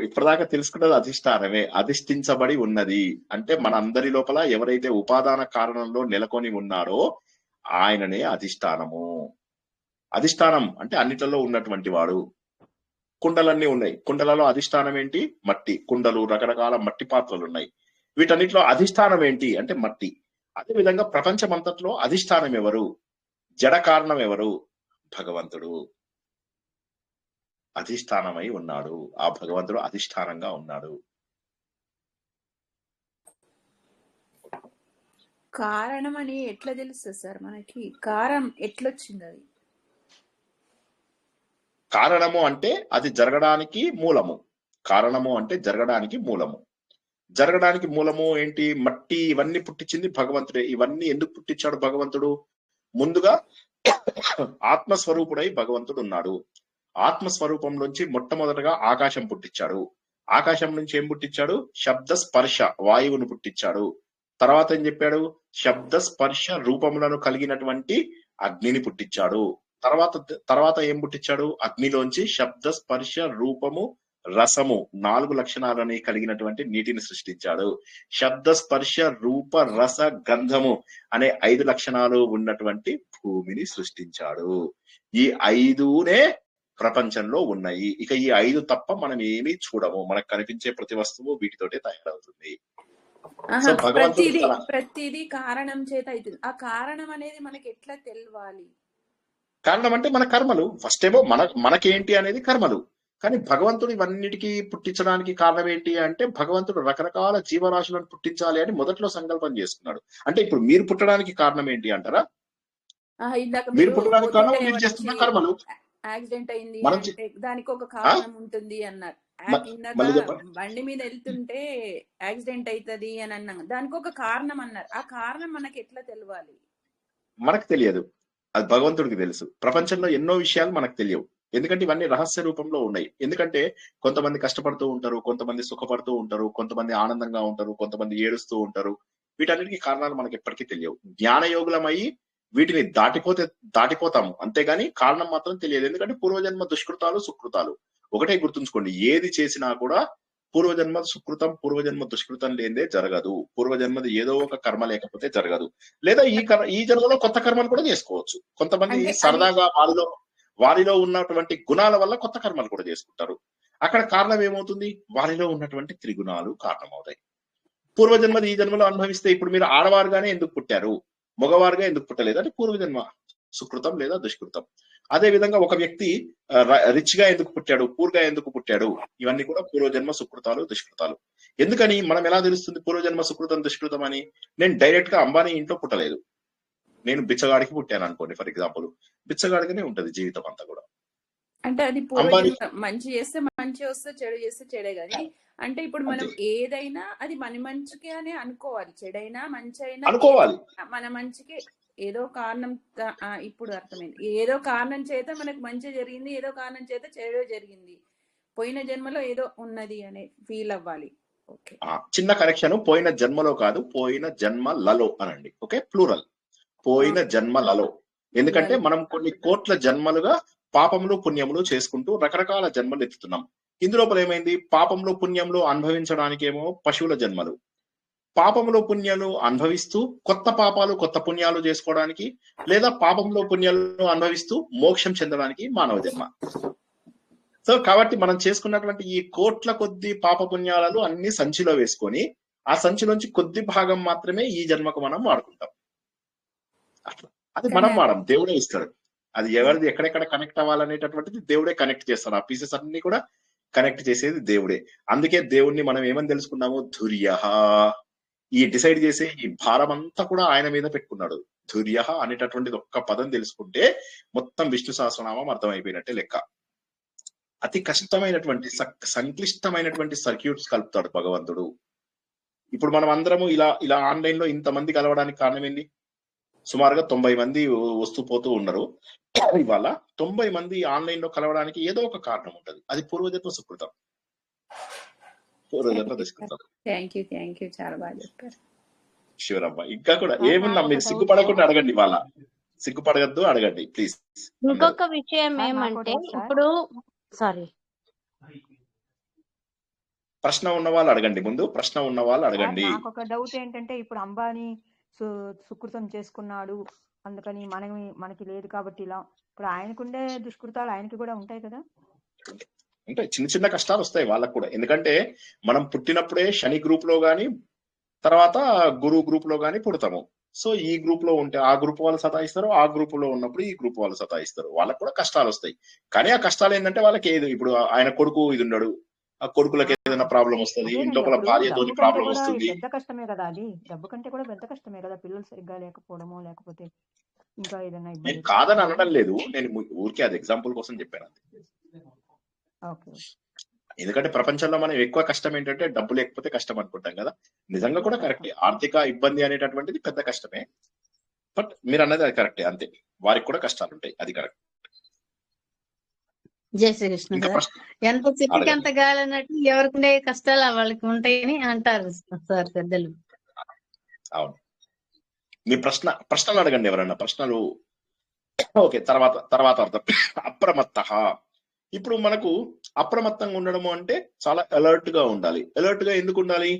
B: ఇప్పటిదాకా తెలుసుకున్నది అధిష్టానమే. అధిష్ఠించబడి ఉన్నది అంటే మన అందరి లోపల ఎవరైతే ఉపాదాన కారణంలో నెలకొని ఉన్నారో ఆయననే అధిష్టానము. అధిష్టానం అంటే అన్నిటిలో ఉన్నటువంటి వాడు. కుండలన్నీ ఉన్నాయి. కుండలలో అధిష్టానం ఏంటి? మట్టి. కుండలు, రకరకాల మట్టి పాత్రలు ఉన్నాయి. వీటన్నిటిలో అధిష్టానం ఏంటి అంటే మట్టి. అదేవిధంగా ప్రపంచమంతట్లో అధిష్టానం ఎవరు? జడ కారణం ఎవరు? భగవంతుడు అధిష్టానమై ఉన్నాడు. ఆ భగవంతుడు అధిష్టానంగా ఉన్నాడు.
J: కారణం అని ఎట్లా తెలుస్తుంది సార్ మనకి? కారణం ఎట్లొచ్చింది? అది
B: కారణము అంటే అది జరగడానికి మూలము. కారణము అంటే జరగడానికి మూలము. జరగడానికి మూలము ఏంటి? మట్టి. ఇవన్నీ పుట్టించింది భగవంతుడే. ఇవన్నీ ఎందుకు పుట్టించాడు భగవంతుడు? ముందుగా ఆత్మస్వరూపుడై భగవంతుడు ఉన్నాడు. ఆత్మస్వరూపంలోంచి మొట్టమొదటగా ఆకాశం పుట్టించాడు. ఆకాశం నుంచి ఏం పుట్టించాడు? శబ్ద స్పర్శ వాయువును పుట్టించాడు. తర్వాత ఏం చెప్పాడు? శబ్ద స్పర్శ రూపములను కలిగినటువంటి అగ్నిని పుట్టించాడు. తర్వాత ఏం పుట్టించాడు? అగ్నిలోంచి శబ్ద స్పర్శ రూపము రసము 4 లక్షణాలని కలిగినటువంటి నీటిని సృష్టించాడు. శబ్ద స్పర్శ రూప రస గంధము అనే 5 లక్షణాలు ఉన్నటువంటి భూమిని సృష్టించాడు. ఈ 5నే ప్రపంచంలో ఉన్నాయి. ఇక ఈ 5 తప్ప మనం ఏమీ చూడము. మనకు కనిపించే ప్రతి వస్తువు వీటితోటే తయారవుతుంది.
J: ప్రతిదీ కారణం చేత అవుతుంది. ఆ కారణం అనేది మనకి ఎట్లా తెలవాలి?
B: కారణం అంటే మన కర్మలు. ఫస్ట్ ఏమో మనకేంటి అనేది కర్మలు. కానీ భగవంతుడు ఇవన్నిటికీ పుట్టించడానికి కారణం ఏంటి అంటే భగవంతుడు రకరకాల జీవరాశులను పుట్టించాలి అని మొదట్లో సంకల్పం చేసుకున్నాడు. అంటే ఇప్పుడు మీరు పుట్టడానికి కారణం ఏంటి అంటారా? మీరు పుట్టడానికి కారణం మీరు చేస్తున్న కర్మలు.
J: యాక్సిడెంట్ అయింది దానికి ఒక కారణం ఉంటుంది అన్నారు. బండి మీద వెళ్తుంటే యాక్సిడెంట్ అవుతుంది అని అన్నాం, దానికి ఒక కారణం అన్నారు. ఆ కారణం మనకి ఎట్లా తెలవాలి?
B: మనకు తెలియదు, అది భగవంతుడికి తెలుసు. ప్రపంచంలో ఎన్నో విషయాలు మనకు తెలియవు, ఎందుకంటే ఇవన్నీ రహస్య రూపంలో ఉన్నాయి. ఎందుకంటే కొంతమంది కష్టపడుతూ ఉంటారు, కొంతమంది సుఖపడుతూ ఉంటారు, కొంతమంది ఆనందంగా ఉంటారు, కొంతమంది ఏడుస్తూ ఉంటారు. వీటన్నిటికీ కారణాలు మనకి ఎప్పటికీ తెలియవు. జ్ఞానయోగులమై వీటిని దాటిపోతాము, అంతేగాని కారణం మాత్రం తెలియదు. ఎందుకంటే పూర్వజన్మ దుష్కృతాలు సుకృతాలు ఒకటే గుర్తుంచుకోండి. ఏది చేసినా కూడా పూర్వజన్మ సుకృతం పూర్వజన్మ దుష్కృతం లేదే జరగదు. పూర్వజన్మది ఏదో ఒక కర్మ లేకపోతే జరగదు. లేదా ఈ జన్మలో కొత్త కర్మలు కూడా చేసుకోవచ్చు. కొంతమంది సరదాగా వారిలో ఉన్నటువంటి గుణాల వల్ల కొత్త కర్మలు కూడా చేసుకుంటారు. అక్కడ కారణం ఏమవుతుంది? వారిలో ఉన్నటువంటి త్రిగుణాలు కారణమవుతాయి. పూర్వజన్మది ఈ జన్మలో అనుభవిస్తే ఇప్పుడు మీరు ఆడవారుగానే ఎందుకు పుట్టారు, మగవారుగా ఎందుకు పుట్టలేదు అంటే పూర్వజన్మ సుకృతం లేదా దుష్కృతం. అదే విధంగా ఒక వ్యక్తి రిచ్ గా ఎందుకు పుట్టాడు, పూర్ గా ఎందుకు పుట్టాడు, ఇవన్నీ కూడా పూర్వజన్మ సుకృతాలు దుష్కృతాలు. ఎందుకని మనం ఎలా తెలుస్తుంది పూర్వజన్మ సుకృతం దుష్కృతం అని? నేను డైరెక్ట్ గా అంబానీ ఇంట్లో పుట్టలేదు, నేను బిచ్చగాడికి పుట్టాను అనుకోండి ఫర్ ఎగ్జాంపుల్, బిచ్చగాడిగానే ఉంటది జీవితం అంతా కూడా.
J: అంటే అది పూర్వజన్మ, మంచి చేస్తే మంచి వస్తే చెడు చేస్తే చెడే. కానీ అంటే ఇప్పుడు మనం ఏదైనా అది మన మంచికే అని అనుకోవాలి, చెడైనా మంచి అయినా
B: అనుకోవాలి,
J: మన మంచికే. ఏదో కారణం, ఇప్పుడు అర్థమైంది, ఏదో కారణం చేత మనకు మంచి జరిగింది, ఏదో కారణం చేత చెడు జరిగింది, పోయిన జన్మలో ఏదో ఉన్నది అనే ఫీల్ అవ్వాలి. ఓకే,
B: చిన్న కరెక్షన్, పోయిన జన్మలో కాదు, పోయిన జన్మలలో అనండి. ఓకే, ప్లూరల్, పోయిన జన్మలలో. ఎందుకంటే మనం కొన్ని కోట్ల జన్మలుగా పాపములు పుణ్యములు చేసుకుంటూ రకరకాల జన్మలు ఎత్తుతున్నాం. ఇందులోపల ఏమైంది, పాపంలో పుణ్యంలో అనుభవించడానికేమో పశువుల జన్మలు, పాపంలో పుణ్యాలు అనుభవిస్తూ కొత్త పాపాలు కొత్త పుణ్యాలు చేసుకోవడానికి, లేదా పాపంలో పుణ్యాలను అనుభవిస్తూ మోక్షం చెందడానికి మానవ జన్మ. సో కాబట్టి మనం చేసుకున్నటువంటి ఈ కోట్ల కొద్ది పాప పుణ్యాలను అన్ని సంచిలో వేసుకొని ఆ సంచిలోంచి కొద్ది భాగం మాత్రమే ఈ జన్మకు మనం వాడుకుంటాం. అట్లా అది మనం వాడం, దేవుడే ఇస్తాడు. అది ఎవరిది ఎక్కడెక్కడ కనెక్ట్ అవ్వాలనేటటువంటిది దేవుడే కనెక్ట్ చేస్తాడు. ఆ పీసెస్ అన్ని కూడా కనెక్ట్ చేసేది దేవుడే. అందుకే దేవుణ్ణి మనం ఏమని తెలుసుకున్నాము, ధుర్యః. ఈ డిసైడ్ చేసే ఈ భారం అంతా కూడా ఆయన మీద పెట్టుకున్నాడు. ధుర్యః అనేటటువంటిది ఒక్క పదం తెలుసుకుంటే మొత్తం విష్ణు సహస్రనామం అర్థమైపోయినట్టే లెక్క. అతి కష్టమైనటువంటి సంక్లిష్టమైనటువంటి సర్క్యూట్స్ కలుపుతాడు భగవంతుడు. ఇప్పుడు మనం అందరము ఇలా ఆన్లైన్ లో ఇంతమంది కలవడానికి కారణం ఏంటి? సుమారుగా 90 మంది వస్తూ పోతూ ఉన్నారు. ఇవాళ 90 మంది ఆన్లైన్ లో కలవడానికి ఏదో ఒక కారణం ఉంటుంది. అది పూర్వజన్మ సుకృతం, పూర్వజన్మ దుష్కృతం.
J: థ్యాంక్ యూ, చాలా బాగా చెప్పారు.
B: శివరమ్మ ఇంకా కూడా ఏమున్నా మీరు సిగ్గుపడకుండా అడగండి, వాళ్ళ సిగ్గుపడగద్దు, అడగండి ప్లీజ్.
M: ఇంకొక విషయం ఏమంటే ఇప్పుడు సారీ,
B: ప్రశ్న ఉన్న వాళ్ళు అడగండి, ముందు ప్రశ్న ఉన్న వాళ్ళు అడగండి.
H: నాకు ఒక డౌట్ ఏంటంటే, ఇప్పుడు అంబానీ సుకృతం చేసుకున్నాడు, అందుకని మనకి లేదు కాబట్టి ఇలా, ఇప్పుడు ఆయనకుండే దుష్కృతాలు ఆయనకి కూడా ఉంటాయి కదా?
B: అంటే చిన్న చిన్న కష్టాలు వస్తాయి వాళ్ళకు కూడా. ఎందుకంటే మనం పుట్టినప్పుడే శని గ్రూప్ లో గాని, తర్వాత గురు గ్రూప్ లో గాని పుడతాము. సో ఈ గ్రూప్ లో ఉంటే ఆ గ్రూప్ వాళ్ళు సతాయిస్తారు, ఆ గ్రూప్ లో ఉన్నప్పుడు ఈ గ్రూప్ వాళ్ళు సతాయిస్తారు. వాళ్ళకు కూడా కష్టాలు వస్తాయి. కానీ ఆ కష్టాలు ఏంటంటే వాళ్ళకి ఏది, ఇప్పుడు ఆయన కొడుకు ఇది ఉన్నాడు, ఆ కొడుకులకి ఏదైనా ప్రాబ్లం వస్తుంది, ఇంట్లో భార్యతో ప్రాబ్లం వస్తుంది.
H: పెద్ద కష్టమే కదా అది, డబ్బు కంటే కూడా పెద్ద కష్టమే కదా, పిల్లలు సరిగ్గా లేకపోవడము, లేకపోతే ఇంకా ఏదైనా ఇబ్బంది.
B: నేను కాదని అనడం లేదు, నేను ఊరికే అది ఎగ్జాంపుల్ కోసం చెప్పాను. ఎందుకంటే ప్రపంచంలో మనం ఎక్కువ కష్టం ఏంటంటే డబ్బు లేకపోతే కష్టం అనుకుంటాం కదా. నిజంగా కూడా కరెక్టే, ఆర్థిక ఇబ్బంది అనేటటువంటిది పెద్ద కష్టమే. బట్ మీరు అన్నది అది కరెక్టే, అంతే, వారికి కూడా కష్టాలు ఉంటాయి, అది కరెక్ట్.
P: జై శ్రీకృష్ణ సార్. ఎంత చెట్టుకి ఎంత గాలి అన్నట్టు ఎవరికి ఉండే కష్టాలు వాళ్ళకి ఉంటాయని అంటారు సార్ పెద్దలు.
B: అవును, మీ ప్రశ్నలు అడగండి, ఎవరన్నా ప్రశ్నలు. ఓకే, తర్వాత అర్థం. అప్రమత్తః. ఇప్పుడు మనకు అప్రమత్తంగా ఉండడము అంటే చాలా అలర్ట్ గా ఉండాలి. అలర్ట్ గా ఎందుకు ఉండాలి?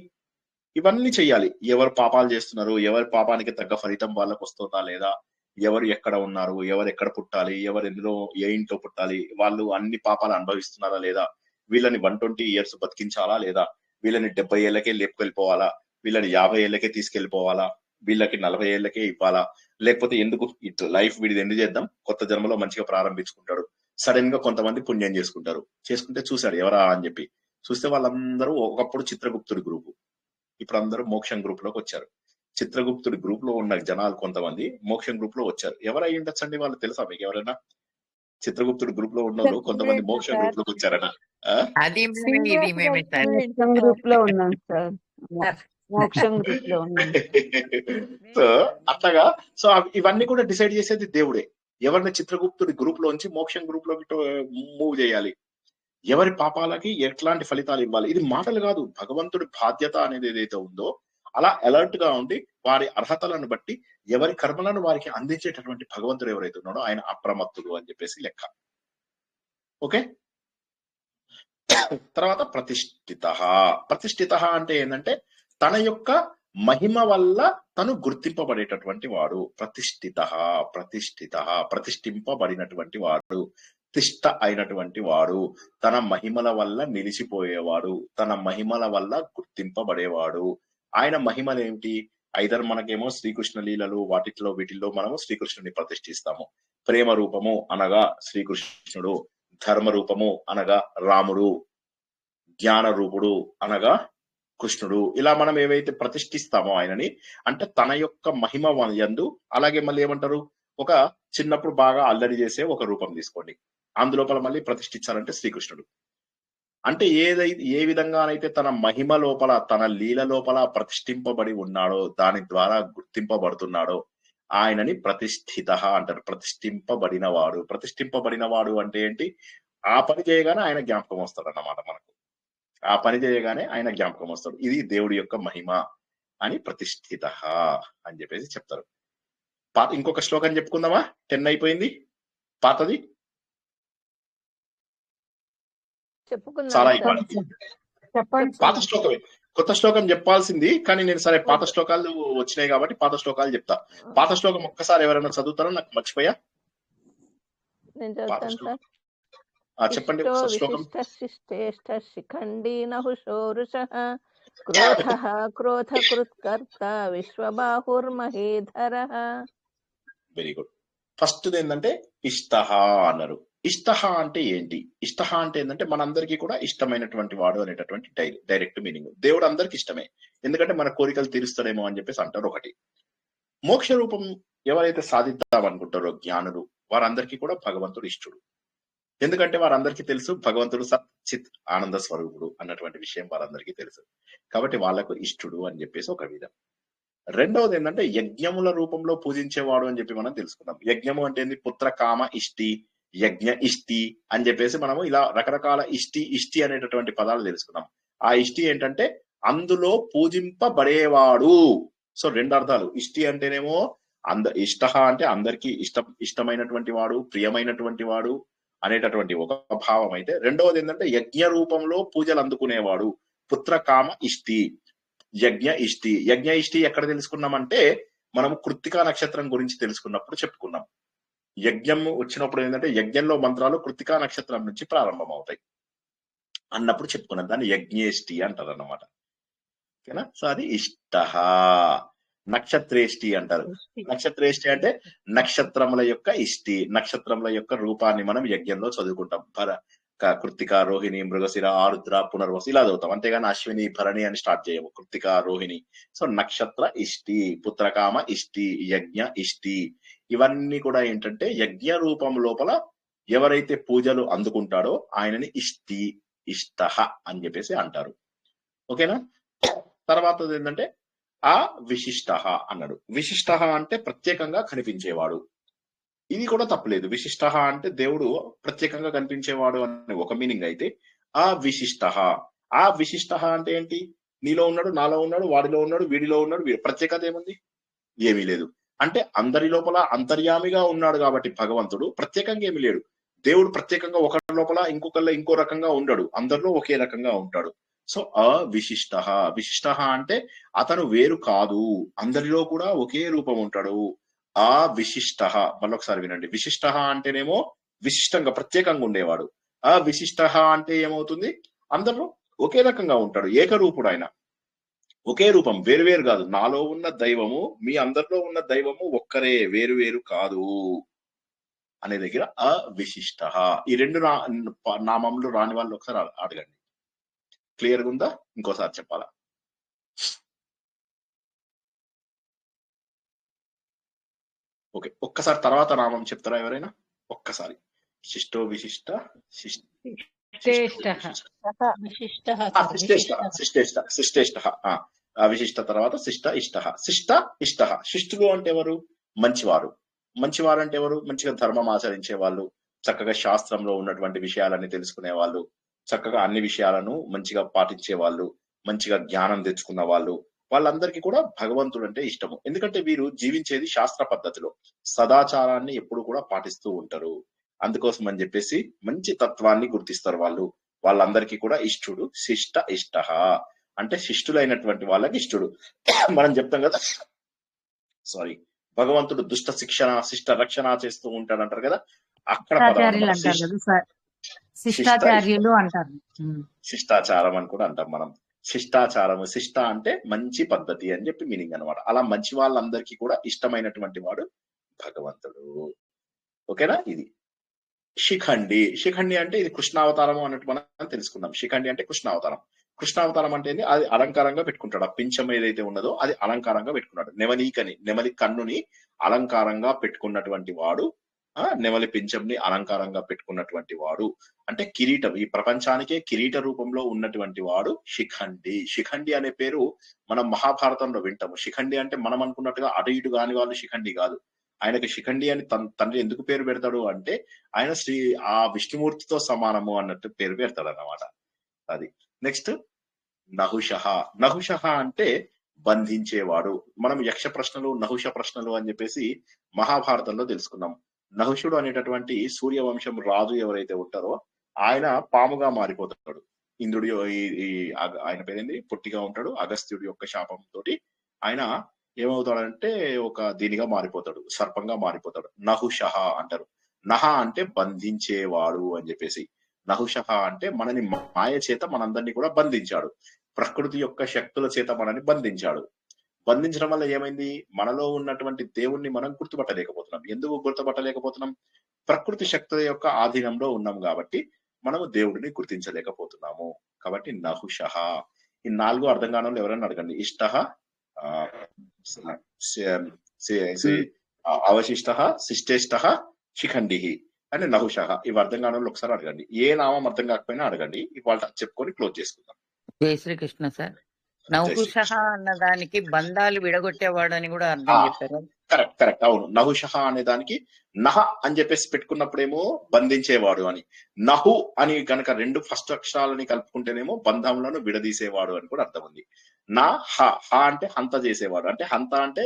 B: ఇవన్నీ చెయ్యాలి. ఎవరు పాపాలు చేస్తున్నారు, ఎవరి పాపానికి తగ్గ ఫలితం వాళ్ళకు వస్తుందా లేదా, ఎవరు ఎక్కడ ఉన్నారు, ఎవరు ఎక్కడ పుట్టాలి, ఎవరు ఎందులో ఏ ఇంట్లో పుట్టాలి, వాళ్ళు అన్ని పాపాలు అనుభవిస్తున్నారా లేదా, వీళ్ళని 120 years బతికించాలా లేదా, వీళ్ళని 70 ఏళ్ళకే లేపుకెళ్ళిపోవాలా, వీళ్ళని 50 ఏళ్ళకే తీసుకెళ్లిపోవాలా, వీళ్ళకి 40 ఏళ్ళకే ఇవ్వాలా, లేకపోతే ఎందుకు ఇట్లా లైఫ్ వీడిది ఎందుకు చేద్దాం, కొత్త జన్మలో మంచిగా ప్రారంభించుకుంటాడు. సడన్ గా కొంతమంది పుణ్యం చేసుకుంటే చూశాడు ఎవరా అని చెప్పి చూస్తే వాళ్ళందరూ ఒకప్పుడు చిత్రగుప్తుడి గ్రూపు, ఇప్పుడు అందరూ మోక్షం గ్రూప్ లోకి వచ్చారు. చిత్రగుప్తుడి గ్రూప్ లో ఉన్న జనాలు కొంతమంది మోక్షం గ్రూప్ లో వచ్చారు. ఎవరై ఉండొచ్చండి వాళ్ళు, తెలుసా మీకు ఎవరైనా? చిత్రగుప్తుడి గ్రూప్ లో ఉన్న కొంతమంది మోక్షం గ్రూప్ లోకి వచ్చారనా?
G: గ్రూప్ లో ఉన్నాం సార్, మోక్షం గ్రూప్ లో ఉన్నాం.
B: సో అట్లాగా, సో ఇవన్నీ కూడా డిసైడ్ చేసేది దేవుడే. ఎవరిని చిత్రగుప్తుడి గ్రూప్ లోంచి మోక్షం గ్రూప్ లోకి మూవ్ చేయాలి, ఎవరి పాపాలకి ఎట్లాంటి ఫలితాలు ఇవ్వాలి, ఇది మాటలు కాదు. భగవంతుడి బాధ్యత అనేది ఏదైతే ఉందో అలా అలర్ట్ గా ఉండి వారి అర్హతలను బట్టి ఎవరి కర్మలను వారికి అందించేటటువంటి భగవంతుడు ఎవరైతే ఉన్నాడో ఆయన అప్రమత్తుడు అని చెప్పేసి లెక్క. ఓకే, తర్వాత ప్రతిష్ఠిత అంటే ఏంటంటే తన యొక్క మహిమ వల్ల తను గుర్తింపబడేటటువంటి వాడు. ప్రతిష్ఠింపబడినటువంటి వాడు, తిష్ట అయినటువంటి వాడు, తన మహిమల వల్ల నిలిచిపోయేవాడు, తన మహిమల వల్ల గుర్తింపబడేవాడు. ఆయన మహిమలు ఏమిటి? ఐదర్ మనకేమో శ్రీకృష్ణ లీలలు వీటిల్లో మనము శ్రీకృష్ణుని ప్రతిష్ఠిస్తాము. ప్రేమ రూపము అనగా శ్రీకృష్ణుడు, ధర్మ రూపము అనగా రాముడు, జ్ఞాన రూపుడు అనగా కృష్ణుడు. ఇలా మనం ఏవైతే ప్రతిష్ఠిస్తామో ఆయనని, అంటే తన యొక్క మహిమ యందు. అలాగే మళ్ళీ ఏమంటారు, ఒక చిన్నప్పుడు బాగా అల్లరి చేసే ఒక రూపం తీసుకోండి, అందులోపల మళ్ళీ ప్రతిష్ఠించాలంటే శ్రీకృష్ణుడు. అంటే ఏ విధంగానైతే తన మహిమ లోపల, తన లీల లోపల ప్రతిష్ఠింపబడి ఉన్నాడో, దాని ద్వారా గుర్తింపబడుతున్నాడో ఆయనని ప్రతిష్ఠిత అంటారు. ప్రతిష్ఠింపబడినవాడు. ప్రతిష్ఠింపబడినవాడు అంటే ఏంటి? ఆ పని చేయగానే ఆయన జ్ఞాపకం వస్తాడు అన్నమాట. మనకు ఆ పని చేయగానే ఆయన జ్ఞాపకం వస్తాడు. ఇది దేవుడి యొక్క మహిమ అని ప్రతిష్ఠిత అని చెప్పేసి చెప్తారు. ఇంకొక శ్లోకం చెప్పుకుందామా? 10 అయిపోయింది. పాతది చాలా అయిపోయింది. పాత శ్లోకమే, కొత్త శ్లోకం చెప్పాల్సింది కానీ నేను సరే పాత శ్లోకాలు వచ్చినాయి కాబట్టి పాత శ్లోకాలు చెప్తా. పాత శ్లోకం ఒక్కసారి ఎవరైనా చదువుతారో, నాకు మర్చిపోయా. చెప్పండి శ్లోకం. Very good. ఫస్ట్ ఏంటంటే ఇష్టహ అన్నారు. ఇష్టహ అంటే ఏంటి? ఇష్టహ అంటే ఏంటంటే మనందరికీ కూడా ఇష్టమైనటువంటి వాడు అనేటటువంటి డైరెక్ట్ మీనింగ్. దేవుడు అందరికి ఇష్టమే, ఎందుకంటే మన కోరికలు తీరుస్తాడేమో అని చెప్పేసి అంటారు. ఒకటి, మోక్ష రూపం ఎవరైతే సాధిద్దాం అనుకుంటారో జ్ఞానులు, వారందరికీ కూడా భగవంతుడు ఇష్టడు. ఎందుకంటే వారందరికీ తెలుసు భగవంతుడు సత్ చిత్ ఆనంద స్వరూపుడు అన్నటువంటి విషయం వారందరికీ తెలుసు. కాబట్టి వాళ్ళకు ఇష్టడు అని చెప్పేసి ఒక విధం. రెండవది ఏంటంటే యజ్ఞముల రూపంలో పూజించేవాడు అని చెప్పి మనం తెలుసుకున్నాం. యజ్ఞము అంటే ఏంది? పుత్ర కామ ఇష్టి, యజ్ఞ ఇష్టి అని చెప్పేసి మనము ఇలా రకరకాల ఇష్టి అనేటటువంటి పదాలు తెలుసుకున్నాం. ఆ ఇష్టి ఏంటంటే అందులో పూజింపబడేవాడు. సో 2 అర్థాలు. ఇష్టి అంటేనేమో ఇష్టహ అంటే అందరికీ ఇష్టమైనటువంటి వాడు, ప్రియమైనటువంటి వాడు అనేటటువంటి ఒక భావం అయితే, రెండవది ఏంటంటే యజ్ఞ రూపంలో పూజలు అందుకునేవాడు. పుత్ర కామ ఇష్టి, యజ్ఞ ఇష్టి. యజ్ఞ ఇష్టి ఎక్కడ తెలుసుకున్నామంటే మనం కృత్తికా నక్షత్రం గురించి తెలుసుకున్నప్పుడు చెప్పుకున్నాం. యజ్ఞం వచ్చినప్పుడు ఏంటంటే యజ్ఞంలో మంత్రాలు కృత్తికా నక్షత్రం నుంచి ప్రారంభం అవుతాయి అన్నప్పుడు చెప్పుకున్నాం. దాన్ని యజ్ఞేష్టి అంటారు అన్నమాట. ఓకేనా? సో అది ఇష్టహ. నక్షత్రేష్టి అంటారు. నక్షత్రేష్టి అంటే నక్షత్రముల యొక్క ఇష్టి, నక్షత్రముల యొక్క రూపాన్ని మనం యజ్ఞంలో చదువుకుంటాం. కృత్తిక, రోహిణి, మృగశిర, ఆరుద్ర, పునర్వసు ఇలా చదువుతాం. అంతేగాని అశ్విని, భరణి అని స్టార్ట్ చేయము. కృత్తిక, రోహిణి. సో నక్షత్ర ఇష్టి, పుత్రకామ ఇష్టి, యజ్ఞ ఇష్టి, ఇవన్నీ కూడా ఏంటంటే యజ్ఞ రూపం లోపల ఎవరైతే పూజలు అందుకుంటాడో ఆయనని ఇష్టి, ఇష్టహ అని చెప్పేసి అంటారు. ఓకేనా? తర్వాత ఏంటంటే ఆ విశిష్ట అన్నాడు. విశిష్ట అంటే ప్రత్యేకంగా కనిపించేవాడు. ఇది కూడా తప్పలేదు. విశిష్ట అంటే దేవుడు ప్రత్యేకంగా కనిపించేవాడు అనే ఒక మీనింగ్ అయితే, ఆ విశిష్ట అంటే ఏంటి? నీలో ఉన్నాడు, నాలో ఉన్నాడు, వాడిలో ఉన్నాడు, వీడిలో ఉన్నాడు. ప్రత్యేకత ఏముంది? ఏమీ లేదు. అంటే అందరి లోపల అంతర్యామిగా ఉన్నాడు కాబట్టి భగవంతుడు ప్రత్యేకంగా ఏమి లేడు. దేవుడు ప్రత్యేకంగా ఒకరి లోపల ఇంకొకళ్ళ ఇంకో రకంగా ఉండడు, అందరిలో ఒకే రకంగా ఉంటాడు. సో అవిశిష్ట. విశిష్ట అంటే అతను వేరు కాదు, అందరిలో కూడా ఒకే రూపం ఉంటాడు. ఆ విశిష్ట. మళ్ళొకసారి వినండి. విశిష్ట అంటేనేమో విశిష్టంగా ప్రత్యేకంగా ఉండేవాడు. ఆ విశిష్ట అంటే ఏమవుతుంది? అందరిలో ఒకే రకంగా ఉంటాడు, ఏకరూపుడు. ఆయన ఒకే రూపం, వేరు కాదు. నాలో ఉన్న దైవము మీ అందరిలో ఉన్న దైవము ఒక్కరే, వేరు కాదు అనే దగ్గర అవిశిష్ట. ఈ 2 నామములు రాని వాళ్ళు ఒకసారి అడగండి. క్లియర్గా ఉందా? ఇంకోసారి చెప్పాలా? ఓకే, ఒక్కసారి తర్వాత నామం చెప్తారా ఎవరైనా? ఒక్కసారి. శిష్టో విశిష్ట, విశిష్ట తర్వాత శిష్ట ఇష్ట. శిష్ట ఇష్ట. శిష్టులు అంటే ఎవరు? మంచివారు. మంచివారు అంటే ఎవరు? మంచిగా ధర్మం ఆచరించే వాళ్ళు, చక్కగా శాస్త్రంలో ఉన్నటువంటి విషయాలన్నీ తెలుసుకునే వాళ్ళు, చక్కగా అన్ని విషయాలను మంచిగా పాటించే వాళ్ళు, మంచిగా జ్ఞానం తెచ్చుకున్న వాళ్ళు, వాళ్ళందరికీ కూడా భగవంతుడు అంటే ఇష్టము. ఎందుకంటే వీరు జీవించేది శాస్త్ర పద్ధతిలో, సదాచారాన్ని ఎప్పుడు కూడా పాటిస్తూ ఉంటారు. అందుకోసం అని చెప్పేసి మంచి తత్వాన్ని గుర్తిస్తారు వాళ్ళు. వాళ్ళందరికీ కూడా ఇష్టుడు. శిష్ట ఇష్ట అంటే శిష్టులైనటువంటి వాళ్ళకి ఇష్టుడు. మనం చెప్తాం కదా, సారీ, భగవంతుడు దుష్ట శిక్షణ శిష్ట రక్షణ చేస్తూ ఉంటాడు అంటారు కదా, అక్కడ శిష్టాచార్యులు అంటారు. శిష్టాచారం అని కూడా అంటాం మనం. శిష్టాచారము, శిష్ట అంటే మంచి పద్ధతి అని చెప్పి మీనింగ్ అనమాట. అలా మంచి వాళ్ళందరికీ కూడా ఇష్టమైనటువంటి వాడు భగవంతుడు. ఓకేనా? ఇది శిఖండి. శిఖండి అంటే ఇది కృష్ణావతారం అన్నట్టు మనం తెలుసుకుందాం. శిఖండి అంటే కృష్ణావతారం. కృష్ణావతారం అంటే అది అలంకారంగా పెట్టుకుంటాడు. ఆ పింఛం ఏదైతే ఉన్నదో అది అలంకారంగా పెట్టుకున్నాడు. నెమలి కన్నుని అలంకారంగా పెట్టుకున్నటువంటి వాడు, నెమలి పింఛంని అలంకారంగా పెట్టుకున్నటువంటి వాడు అంటే కిరీటం, ఈ ప్రపంచానికే కిరీట రూపంలో ఉన్నటువంటి వాడు శిఖండి. శిఖండి అనే పేరు మనం మహాభారతంలో వింటాము. శిఖండి అంటే మనం అనుకున్నట్టుగా అటు ఇటు కాని వాళ్ళు శిఖండి కాదు. ఆయనకి శిఖండి అని తండ్రి ఎందుకు పేరు పెడతాడు అంటే ఆయన ఆ విష్ణుమూర్తితో సమానము అన్నట్టు పేరు పెడతాడు అన్నమాట. అది. నెక్స్ట్ నహుషః. నహుషః అంటే బంధించేవాడు. మనం యక్ష ప్రశ్నలు, నహుష ప్రశ్నలు అని చెప్పేసి మహాభారతంలో తెలుసుకున్నాం. నహుషుడు అనేటటువంటి సూర్యవంశం రాజు ఎవరైతే ఉంటారో ఆయన పాముగా మారిపోతాడు. ఇంద్రుడి ఆయన పేరేంది, పొట్టిగా ఉంటాడు. అగస్త్యుడి యొక్క శాపంతో ఆయన ఏమవుతాడంటే ఒక దీనిగా మారిపోతాడు, సర్పంగా మారిపోతాడు. నహుషః అంటారు. నహ అంటే బంధించేవాడు అని చెప్పేసి. నహుషః అంటే మనని మాయ చేత మనందరినీ కూడా బంధించాడు. ప్రకృతి యొక్క శక్తుల చేత మనని బంధించాడు. బంధించడం వల్ల ఏమైంది, మనలో ఉన్నటువంటి దేవుణ్ణి మనం గుర్తుపట్టలేకపోతున్నాం. ఎందుకు గుర్తుపట్టలేకపోతున్నాం? ప్రకృతి శక్తుల యొక్క ఆధీనంలో ఉన్నాం కాబట్టి మనము దేవుడిని గుర్తించలేకపోతున్నాము. కాబట్టి నహుషః. ఈ 4 అర్థం కాని వాళ్ళు ఎవరైనా అడగండి. ఇష్టః, అవశిష్టః, శిష్టేష్టః, శిఖండిః అని నహుషః. ఇవి అర్థం కాని వాళ్ళు ఒకసారి అడగండి. ఏ నామం అర్థం కాకపోయినా అడగండి. ఇవాళ చెప్పుకొని క్లోజ్ చేసుకుందాం.
Q: జై శ్రీకృష్ణ సార్. నహుషః అన్న దానికి బంధాలు విడగొట్టేవాడు అని కూడా అర్థం చెప్పారు.
B: కరెక్ట్. అవును. నహుషః అనే దానికి నహ అని చెప్పేసి పెట్టుకున్నప్పుడేమో బంధించేవాడు అని, నహు అని గనక 2 ఫస్ట్ అక్షరాలని కలుపుకుంటేనేమో బంధములను విడదీసేవాడు అని కూడా అర్థం ఉంది. నా హ అంటే హంత చేసేవాడు. అంటే హంత అంటే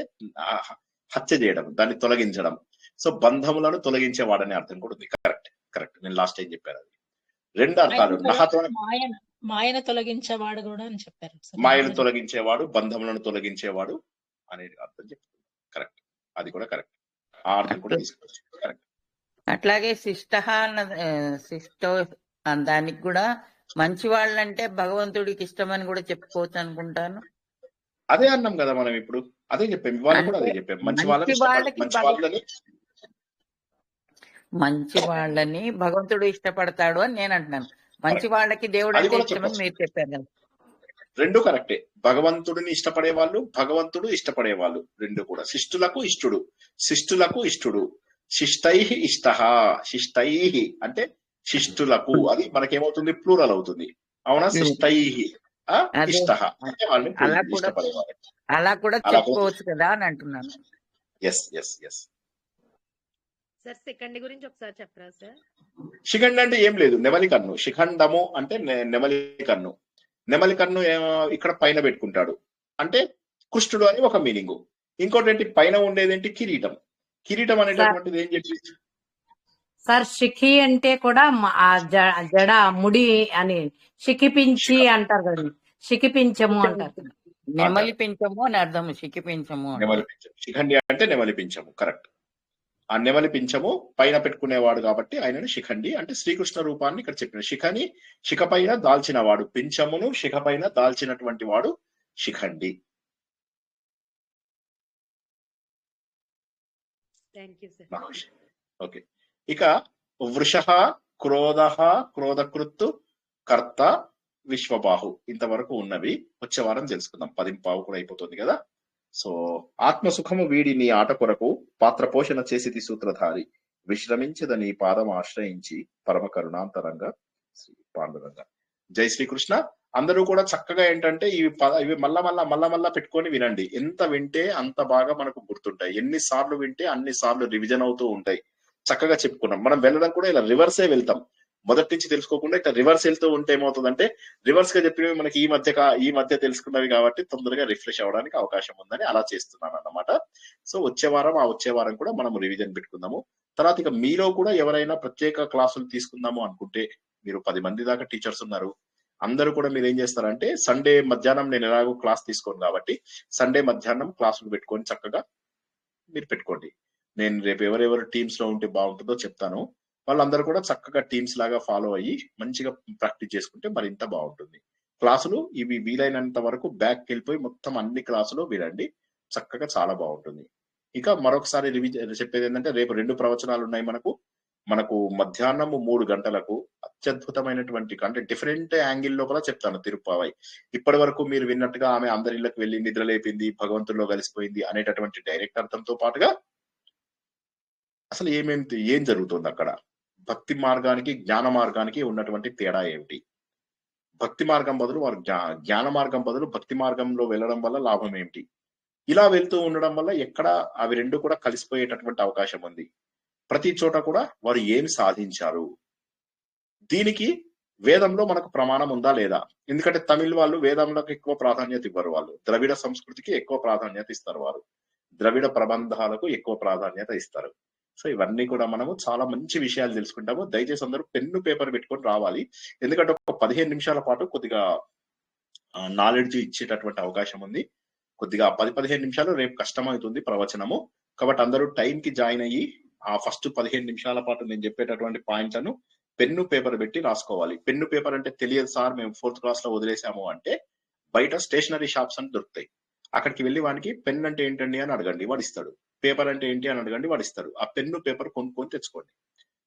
B: హత్య చేయడం, దాన్ని తొలగించడం. సో బంధములను తొలగించేవాడనే అర్థం కూడా ఉంది. కరెక్ట్. నేను లాస్ట్ టైం చెప్పాను. అది 2 అర్థాలు. నహతో
K: మాయను తొలగించేవాడు కూడా అని చెప్పారు.
B: మాయను తొలగించేవాడు, బంధములను తొలగించేవాడు అనే అర్థం చెప్తుంది. కరెక్ట్. అది కూడా కరెక్ట్. ఆ అర్థం కూడా తీసుకోవచ్చు. కరెక్ట్.
Q: అట్లాగే శిష్టః అన్న శిష్టో దానికి కూడా మంచి వాళ్ళంటే భగవంతుడికి ఇష్టమని కూడా చెప్పుకోవచ్చు అనుకుంటాను.
B: అదే అన్నాం కదా మనం ఇప్పుడు. అదే చెప్పాం. ఇవాళ కూడా అదే చెప్పాం.
Q: మంచి వాళ్ళని భగవంతుడు ఇష్టపడతాడు అని నేను అంటున్నాను. మంచి వాళ్ళకి దేవుడు అంటే ఇష్టమని మీరు చెప్పారు కదా.
B: 2 కరెక్టే. భగవంతుడిని ఇష్టపడే వాళ్ళు, భగవంతుడు ఇష్టపడే వాళ్ళు 2 కూడా. శిష్టులకు ఇష్టుడు. శిష్టైః ఇష్టః. శిష్టైః అంటే శిష్టులకు. అది మనకేమవుతుంది, ప్లూరల్ అవుతుంది. అవునా? శిష్టైః ఇష్టః అంటే వాళ్ళని ఇష్టపడేవాళ్ళు.
Q: అలా కూడా చెప్పుకోవచ్చు కదా అని అంటున్నాను.
B: ఎస్.
R: సార్ శిఖండి గురించి ఒకసారి చెప్పరా సార్?
B: శిఖండి అంటే ఏం లేదు, నెమలి కన్ను. శిఖండము అంటే నెమలి కన్ను. నెమలి కన్ను ఇక్కడ పైన పెట్టుకుంటాడు అంటే కృష్ణుడు అని ఒక మీనింగ్. ఇంకోటి ఏంటి, పైన ఉండేదేంటి, కిరీటం. కిరీటం అనేటటువంటిది ఏం చెప్పి
C: సార్ షిఖి అంటే కూడా జడ ముడి అని షిఖిపించి అంటారు కదండి. షిఖిపించము అంటారు.
Q: నెమలి పింఛము అని అర్థం. షిఖిపించము,
B: నెమలి పింఛము. శిఖండి అంటే నెమలి పింఛము. కరెక్ట్. ఆ నెమలి పింఛము పైన పెట్టుకునేవాడు కాబట్టి ఆయనను శిఖండి అంటే శ్రీకృష్ణ రూపాన్ని ఇక్కడ చెప్పిన. శిఖని శిఖ పైన దాల్చిన వాడు, పింఛమును శిఖ పైన దాల్చినటువంటి వాడు శిఖండి. ఓకే. ఇక వృషః, క్రోధః, క్రోధకృత్తు, కర్త, విశ్వబాహు ఇంతవరకు ఉన్నవి. వచ్చే వారం తెలుసుకుందాం. 10:15 కూడా అయిపోతుంది కదా. సో ఆత్మసుఖము వీడి నీ ఆట కొరకు పాత్ర పోషణ చేసిది సూత్రధారి, విశ్రమించద నీ పాదం ఆశ్రయించి పరమ కరుణాంతరంగా శ్రీ పాండురంగ. జై శ్రీకృష్ణ. అందరూ కూడా చక్కగా ఏంటంటే ఇవి మళ్ళా పెట్టుకొని వినండి. ఎంత వింటే అంత బాగా మనకు గుర్తుంటాయి. ఎన్నిసార్లు వింటే అన్ని సార్లు రివిజన్ అవుతూ ఉంటాయి. చక్కగా చెప్పుకున్నాం. మనం వెళ్ళడం కూడా ఇలా రివర్సే వెళ్తాం. మొదటి నుంచి తెలుసుకోకుండా ఇట్లా రివర్స్ వెళ్తూ ఉంటే ఏమవుతుందంటే, రివర్స్ గా చెప్పినవి మనకి ఈ మధ్య తెలుసుకున్నవి కాబట్టి తొందరగా రిఫ్రెష్ అవ్వడానికి అవకాశం ఉందని అలా చేస్తున్నాను అన్నమాట. సో వచ్చే వారం కూడా మనం రివిజన్ పెట్టుకుందాము. తర్వాత ఇక మీలో కూడా ఎవరైనా ప్రత్యేక క్లాసులు తీసుకుందాము అనుకుంటే, మీరు 10 మంది దాకా టీచర్స్ ఉన్నారు. అందరూ కూడా మీరు ఏం చేస్తారంటే, సండే మధ్యాహ్నం నేను ఎలాగో క్లాస్ తీసుకోను కాబట్టి సండే మధ్యాహ్నం క్లాసులు పెట్టుకొని చక్కగా మీరు పెట్టుకోండి. నేను రేపు ఎవరెవరు టీమ్స్ లో ఉంటే బాగుంటుందో చెప్తాను. వాళ్ళందరూ కూడా చక్కగా టీమ్స్ లాగా ఫాలో అయ్యి మంచిగా ప్రాక్టీస్ చేసుకుంటే మరింత బాగుంటుంది. క్లాసులు ఇవి వీలైనంత వరకు బ్యాక్ వెళ్ళిపోయి మొత్తం అన్ని క్లాసులు వినండి, చక్కగా చాలా బాగుంటుంది. ఇక మరొకసారి రివిజన్ చెప్పేది ఏంటంటే రేపు 2 ప్రవచనాలు ఉన్నాయి మనకు మధ్యాహ్నం 3 గంటలకు అత్యద్భుతమైనటువంటి అంటే డిఫరెంట్ యాంగిల్ లోపల చెప్తాను తిరుప్పావై. ఇప్పటి వరకు మీరు విన్నట్టుగా ఆమె అందరి ఇళ్ళకి వెళ్ళి నిద్ర లేపింది, భగవంతుల్లో కలిసిపోయింది అనేటటువంటి డైరెక్ట్ అర్థంతో పాటుగా అసలు ఏం జరుగుతుంది అక్కడ, భక్తి మార్గానికి జ్ఞాన మార్గానికి ఉన్నటువంటి తేడా ఏమిటి, భక్తి మార్గం బదులు వారు జ్ఞాన మార్గం బదులు భక్తి మార్గంలో వెళ్ళడం వల్ల లాభం ఏమిటి, ఇలా వెళ్తూ ఉండడం వల్ల ఎక్కడ అవి రెండు కూడా కలిసిపోయేటటువంటి అవకాశం ఉంది, ప్రతి చోట కూడా వారు ఏమి సాధించారు, దీనికి వేదంలో మనకు ప్రమాణం ఉందా లేదా. ఎందుకంటే తమిళ్ వాళ్ళు వేదంలోకి ఎక్కువ ప్రాధాన్యత ఇవ్వరు, వాళ్ళు ద్రవిడ సంస్కృతికి ఎక్కువ ప్రాధాన్యత ఇస్తారు, వారు ద్రవిడ ప్రబంధాలకు ఎక్కువ ప్రాధాన్యత ఇస్తారు. సో ఇవన్నీ కూడా మనము చాలా మంచి విషయాలు తెలుసుకుంటాము. దయచేసి అందరూ పెన్ను పేపర్ పెట్టుకొని రావాలి, ఎందుకంటే ఒక 15 నిమిషాల పాటు కొద్దిగా నాలెడ్జ్ ఇచ్చేటటువంటి అవకాశం ఉంది. కొద్దిగా 10-15 నిమిషాలు రేపు కష్టమవుతుంది ప్రవచనము, కాబట్టి అందరూ టైంకి జాయిన్ అయ్యి ఆ ఫస్ట్ 15 నిమిషాల పాటు నేను చెప్పేటటువంటి పాయింట్లను పెన్ను పేపర్ పెట్టి రాసుకోవాలి. పెన్ను పేపర్ అంటే తెలియదు సార్ మేము 4th క్లాస్ లో వదిలేసాము అంటే బయట స్టేషనరీ షాప్స్ అని దొరుకుతాయి, అక్కడికి వెళ్ళి వానికి పెన్ అంటే ఏంటండి అని అడగండి, వాడు ఇస్తాడు. పేపర్ అంటే ఏంటి అని అడగండి, వాడు ఇస్తాడు. ఆ పెన్ను పేపర్ కొనుక్కొని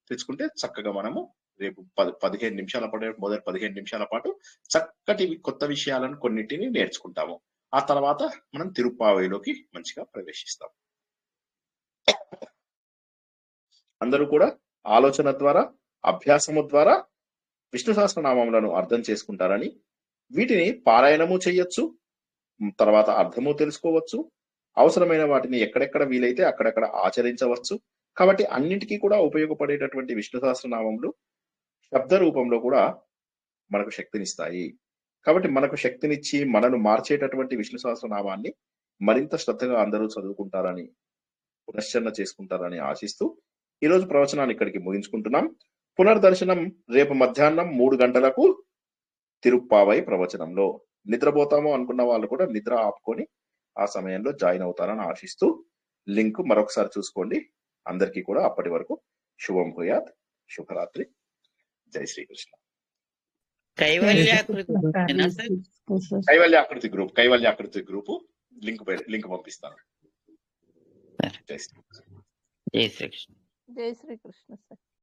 B: తెచ్చుకుంటే చక్కగా మనము రేపు 15 నిమిషాల పాటు మొదటి 15 నిమిషాల పాటు చక్కటి కొత్త విషయాలను కొన్నిటిని నేర్చుకుంటాము. ఆ తర్వాత మనం తిరుప్పావైలోకి మంచిగా ప్రవేశిస్తాం. అందరూ కూడా ఆలోచన ద్వారా అభ్యాసము ద్వారా విష్ణు సహస్రనామములను అర్థం చేసుకుంటారని, వీటిని పారాయణము చేయొచ్చు, తర్వాత అర్థము తెలుసుకోవచ్చు, అవసరమైన వాటిని ఎక్కడెక్కడ వీలైతే అక్కడక్కడ ఆచరించవచ్చు. కాబట్టి అన్నింటికీ కూడా ఉపయోగపడేటటువంటి విష్ణు సహస్రనామములు శబ్ద రూపంలో కూడా మనకు శక్తినిస్తాయి. కాబట్టి మనకు శక్తినిచ్చి మనను మార్చేటటువంటి విష్ణు సహస్రనామాన్ని మరింత శ్రద్ధగా అందరూ చదువుకుంటారని, పునశ్చరణ చేసుకుంటారని ఆశిస్తూ ఈరోజు ప్రవచనాన్ని ఇక్కడికి ముగించుకుంటున్నాం. పునర్దర్శనం రేపు మధ్యాహ్నం 3 గంటలకు తిరుప్పావై ప్రవచనంలో. నిద్రపోతాము అనుకున్న వాళ్ళు కూడా నిద్ర ఆపుకొని ఆ సమయంలో జాయిన్ అవుతారని ఆశిస్తూ లింక్ మరొకసారి చూసుకోండి. అందరికీ కూడా అప్పటి వరకు శుభం భూయాత్, శుభరాత్రి, జై శ్రీకృష్ణ. కైవల్యాకృతి గ్రూప్ లింక్ పంపిస్తాను. జై శ్రీకృష్ణ.
D: జై శ్రీకృష్ణ సార్.